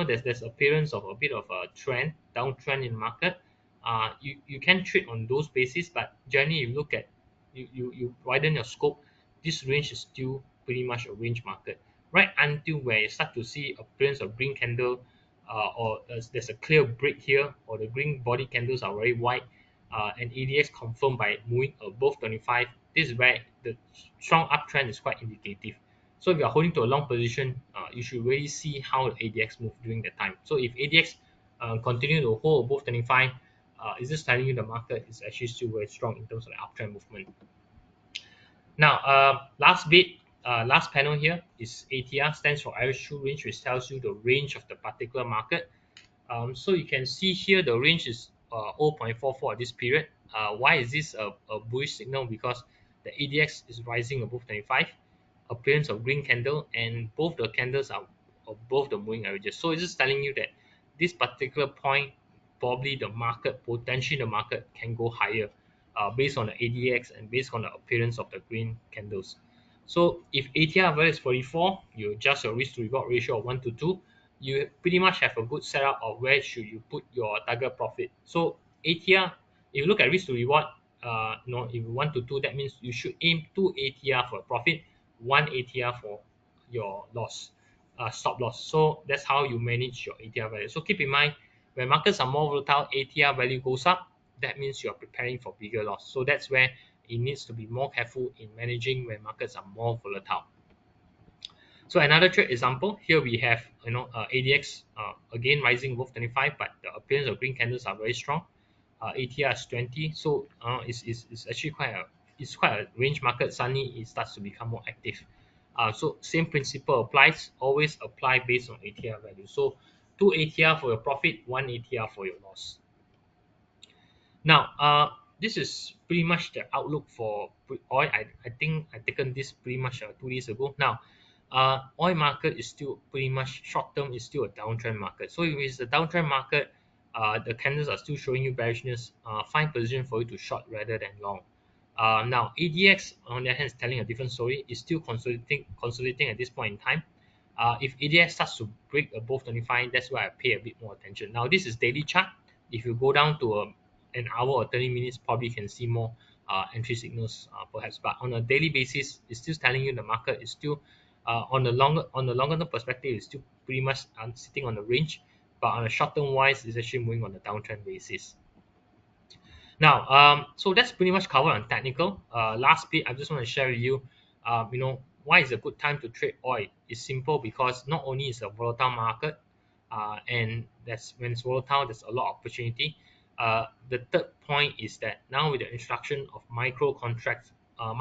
there's appearance of a bit of a trend, downtrend in the market, you can trade on those basis, but generally you look at you widen your scope, this range is still pretty much a range market, right until where you start to see appearance of green candle, or there's a clear break here, or the green body candles are very wide, and ADX confirmed by moving above 25. This is where the strong uptrend is quite indicative. So if you are holding to a long position, you should really see how the ADX move during that time. So if ADX continue to hold above 25, it's just telling you the market is actually still very strong in terms of the uptrend movement. Now, last panel here is ATR, stands for average true range, which tells you the range of the particular market. So you can see here the range is 0.44 at this period. Why is this a bullish signal? Because the ADX is rising above 25, appearance of green candle, and both the candles are above the moving averages. So it's just telling you that this particular point, probably the market, potentially the market can go higher, based on the ADX and based on the appearance of the green candles. So if ATR value is 44, you adjust your risk to reward ratio of 1 to 2, you pretty much have a good setup of where should you put your target profit. So ATR, if you look at risk to reward, if 1 to 2, that means you should aim 2 ATR for a profit, 1 ATR for your loss, stop loss. So that's how you manage your ATR value. So keep in mind, when markets are more volatile, ATR value goes up, that means you're preparing for bigger loss. So that's where it needs to be more careful in managing when markets are more volatile. So another trade example, here we have ADX again rising above 25, but the appearance of green candles are very strong. ATR is 20, so it's actually quite a range market. Suddenly it starts to become more active. So same principle applies. Always apply based on ATR value. So 2 ATR for your profit, 1 ATR for your loss. Now, this is pretty much the outlook for oil. I think I taken this pretty much 2 days ago. Now, oil market is still pretty much short term, is still a downtrend market. So if it's a downtrend market, the candles are still showing you bearishness. Find position for you to short rather than long. Now, ADX on the other hand is telling a different story. It's still consolidating at this point in time. If ADX starts to break above 25, that's why I pay a bit more attention. Now, this is daily chart. If you go down to an hour or 30 minutes, probably can see more entry signals, perhaps. But on a daily basis, it's still telling you the market is still on the longer term perspective, it's still pretty much sitting on the range. But on a short term wise, it's actually moving on the downtrend basis. Now, so that's pretty much covered on technical. Last bit, I just want to share with you, why is a good time to trade oil? It's simple because not only is a volatile market, and that's when it's volatile, there's a lot of opportunity. The third point is that now with the introduction of micro contracts are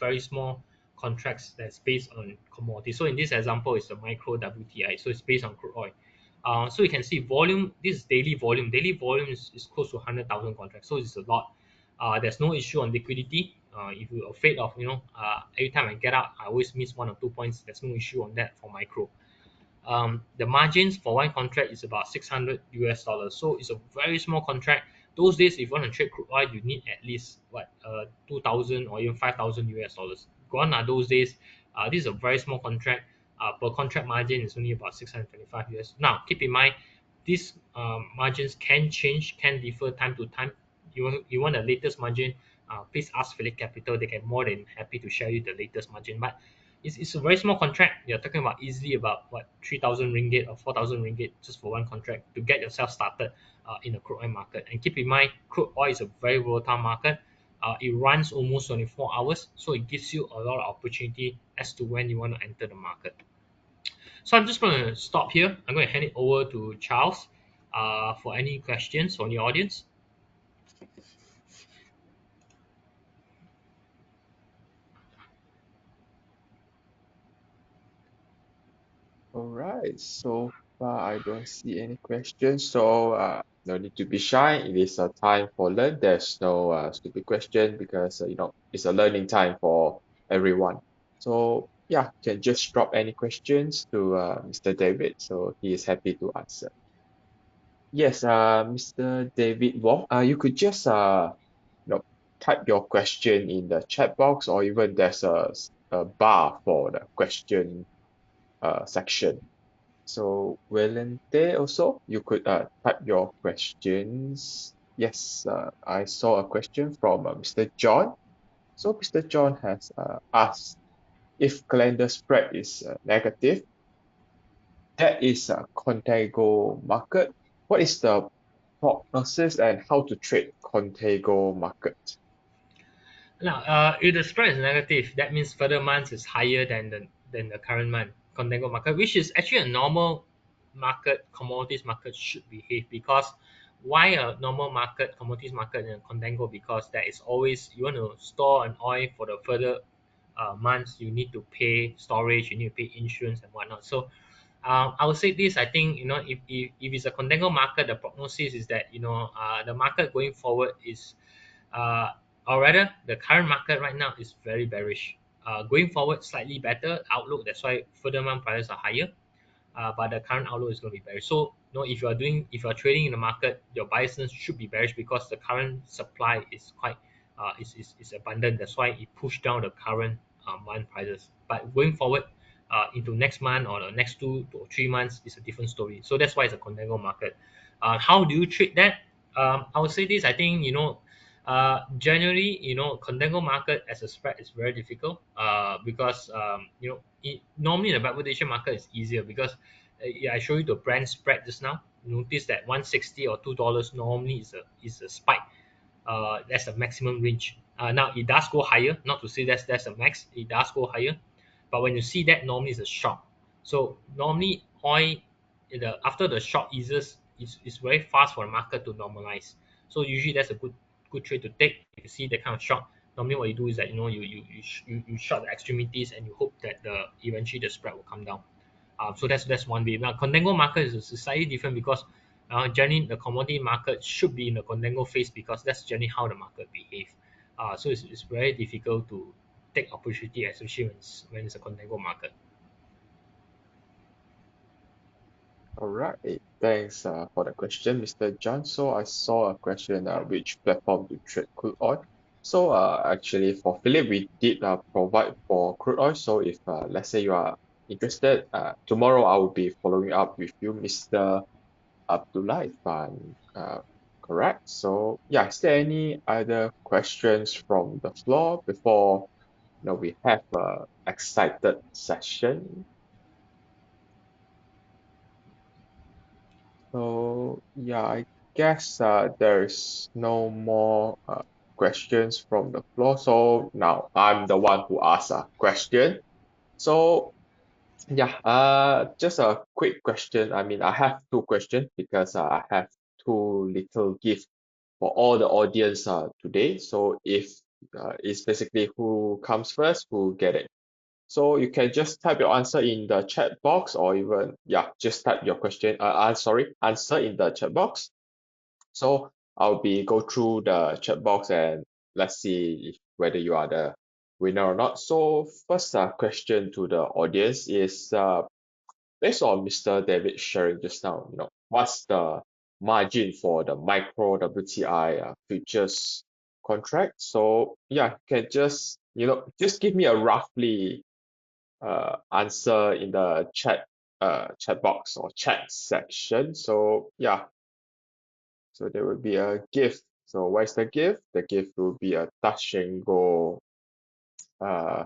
very small contracts that's based on commodity. So in this example, it's the micro WTI. So it's based on crude oil. So you can see volume. This is daily volume. Daily volume is close to 100,000 contracts. So it's a lot. There's no issue on liquidity. If you're afraid of, every time I get out, I always miss 1 or 2 points. There's no issue on that for micro. The margins for one contract is about 600 US dollars. So it's a very small contract. Those days, if you want to trade crude oil, you need at least 2,000 or even 5,000 US dollars. Gone are those days. This is a very small contract. Per contract margin is only about 625 US. Now, keep in mind, these margins can change, can differ time to time. You want the latest margin? Please ask Philip Capital. They can more than happy to share you the latest margin. But it's a very small contract. You're talking about easily about 3,000 ringgit or 4,000 ringgit just for one contract to get yourself started in the crude oil market. And keep in mind, crude oil is a very volatile market. It runs almost 24 hours, so it gives you a lot of opportunity as to when you want to enter the market. So I'm just going to stop here. I'm going to hand it over to Charles for any questions from the audience. All right, so far I don't see any questions, so no need to be shy. It is a time for learn. There's no stupid question because it's a learning time for everyone. So yeah, you can just drop any questions to Mr. David, so he is happy to answer. Yes, Mr. David Wong, you could just you know type your question in the chat box, or even there's a bar for the question section. So, Valente also, you could type your questions. Yes, I saw a question from Mr. John. So, Mr. John has asked if calendar spread is negative, that is a contango market. What is the prognosis and how to trade contango market? Now, if the spread is negative, that means further months is higher than the current month contango market, which is actually a normal market, commodities market should behave. Because why a normal market, commodities market and contango? Because there is always you want to store an oil for the further months. You need to pay storage, you need to pay insurance and whatnot. So I would say this. I think if it's a contango market, the prognosis is that the market going forward is uh, or rather the current market right now is very bearish. Going forward, slightly better outlook. That's why further month prices are higher. But the current outlook is going to be bearish. So, if you are trading in the market, your bias should be bearish because the current supply is quite is abundant. That's why it pushed down the current month prices. But going forward, into next month or the next 2 to 3 months is a different story. So that's why it's a contango market. How do you treat that? I would say this. I think generally, contango market as a spread is very difficult because normally the backwardation market is easier because yeah, I show you the brand spread just now. Notice that 160 or $2 normally is a spike. That's the maximum range. Now it does go higher. Not to say that's the max. It does go higher, but when you see that, normally it's a shock. So normally oil, after the shock eases, it's very fast for the market to normalize. So usually that's a good trade to take. If you see that kind of shock, normally what you do is that you short the extremities and you hope that eventually the spread will come down. So that's one way. Now, contango market is slightly different because generally the commodity market should be in the contango phase because that's generally how the market behaves. So it's very difficult to take opportunity, especially when it's a contango market. All right, thanks for the question, Mr. John. So I saw a question, which platform to trade crude oil. So actually for Philip, we did provide for crude oil. So if let's say you are interested, tomorrow I will be following up with you, Mr. Abdullah, if I'm correct. So yeah, is there any other questions from the floor before we have a excited session? So yeah, I guess there's no more questions from the floor. So now I'm the one who asks a question. So yeah, just a quick question. I mean, I have two questions because I have two little gifts for all the audience today. So if it's basically who comes first, who get it. So you can just type your answer in the chat box, or even yeah, just type your question. Sorry, answer in the chat box. So I'll be go through the chat box and let's see if, whether you are the winner or not. So first question to the audience is based on Mr. David sharing just now, what's the margin for the micro WTI futures contract? So yeah, you can just just give me a roughly answer in the chat box or chat section. So yeah, so there will be a gift. So what is the gift? The gift will be a touch and go uh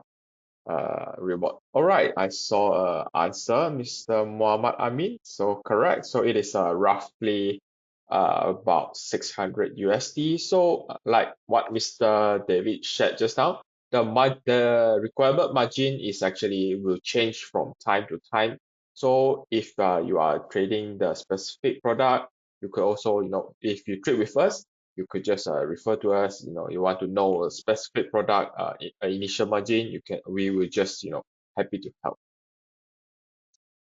reward. All right, I saw answer, Mr. Muhammad Amin. So correct. So it is roughly about 600 USD. So like what Mr. David shared just now, the requirement margin is actually will change from time to time. So if you are trading the specific product, you could also, if you trade with us, you could just refer to us. You want to know a specific product initial margin, we will just happy to help.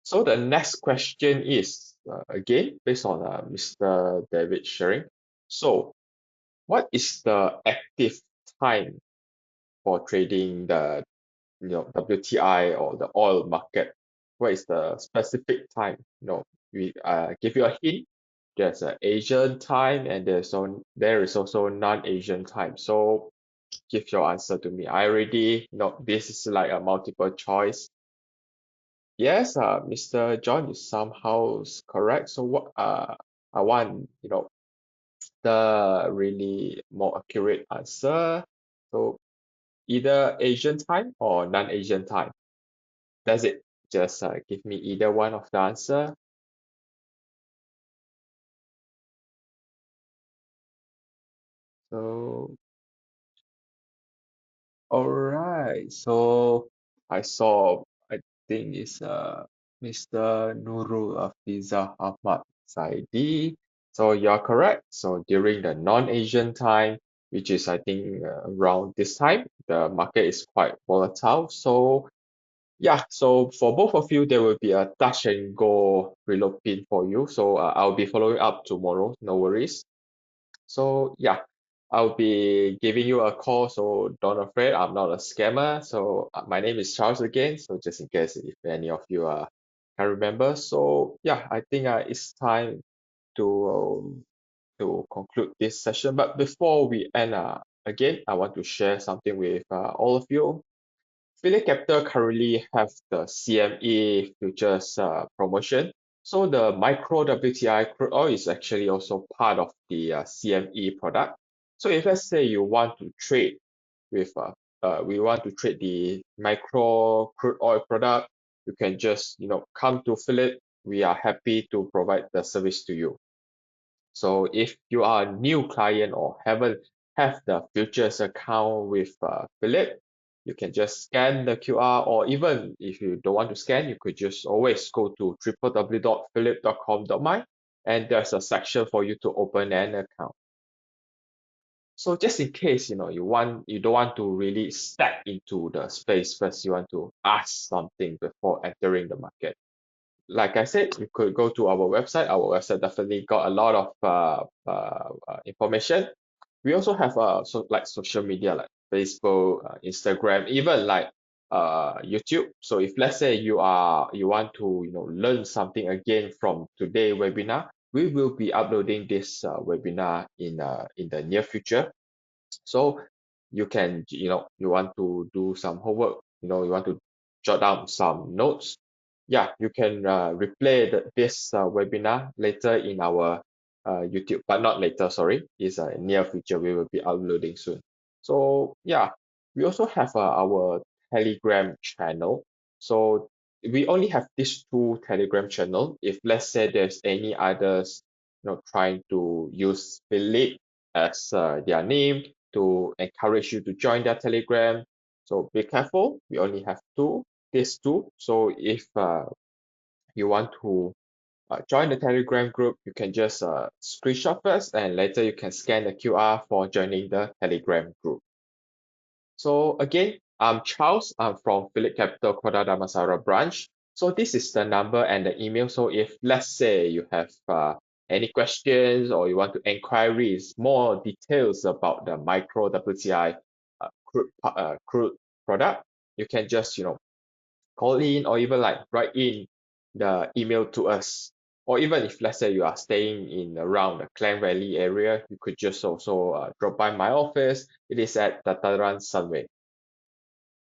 So the next question is again based on Mr. David sharing. So what is the active time for trading the WTI or the oil market? What is the specific time? We give you a hint. There's an Asian time and there is also non-Asian time. So give your answer to me. I already know this is like a multiple choice. Yes, Mr. John, you somehow is correct. So what I want, the really more accurate answer. So either Asian time or non-Asian time. Does it just give me either one of the answer? So all right. So I think it's Mr. Nurul Afiza Ahmad Saidi. So you're correct. So during the non-Asian time, which is I think around this time, the market is quite volatile. So yeah, so for both of you, there will be a touch and go reload pin for you. So I'll be following up tomorrow. No worries. So yeah, I'll be giving you a call, so don't afraid, I'm not a scammer. So my name is Charles again. So just in case if any of you can remember. So yeah, I think it's time to conclude this session. But before we end, again, I want to share something with all of you. Philip Capital currently have the CME futures promotion. So the micro WTI crude oil is actually also part of the CME product. So if let's say you want to trade with we want to trade the micro crude oil product, you can just come to Philip. We are happy to provide the service to you. So if you are a new client or haven't have the futures account with Philip, you can just scan the QR, or even if you don't want to scan, you could just always go to www.philip.com.my, and there's a section for you to open an account. So just in case you don't want to really step into the space first, you want to ask something before entering the market, like I said, you could go to our website. Our website definitely got a lot of information. We also have like social media like Facebook, Instagram, even like YouTube. So if let's say you want to learn something again from today webinar, we will be uploading this webinar in the near future. So you can you want to do some homework, you want to jot down some notes, yeah, you can replay this webinar later in our YouTube, but not later, sorry, it's a near future. We will be uploading soon. So yeah, we also have our Telegram channel. So we only have these two Telegram channel. If let's say there's any others, trying to use Philip as their name to encourage you to join their Telegram. So be careful. We only have these two. So if you want to join the Telegram group, you can just screenshot first, and later you can scan the QR for joining the Telegram group. So again, I'm Charles. I'm from Phillip Capital Kota Damansara branch. So this is the number and the email. So if let's say you have any questions or you want to inquiries, more details about the micro WTI crude product, you can just call in or even like write in the email to us. Or even if let's say you are staying in around the Klang Valley area, you could just also drop by my office. It is at Dataran Sunway.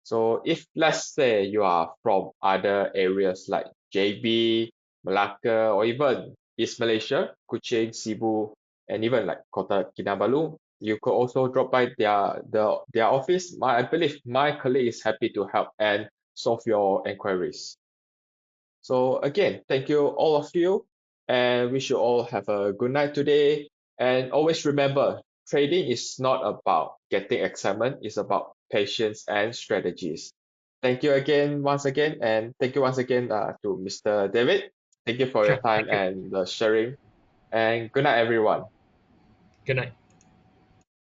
So if let's say you are from other areas like JB, Malacca, or even East Malaysia, Kuching, Cebu, and even like Kota Kinabalu, you could also drop by their office. I believe my colleague is happy to help and solve your inquiries. So again, thank you all of you, and wish you all have a good night today. And always remember, trading is not about getting excitement, it's about patience and strategies. Thank you again, once again, and thank you once again to Mr. David. Thank you for your Sure. time Thank you. and the sharing. And good night, everyone. Good night.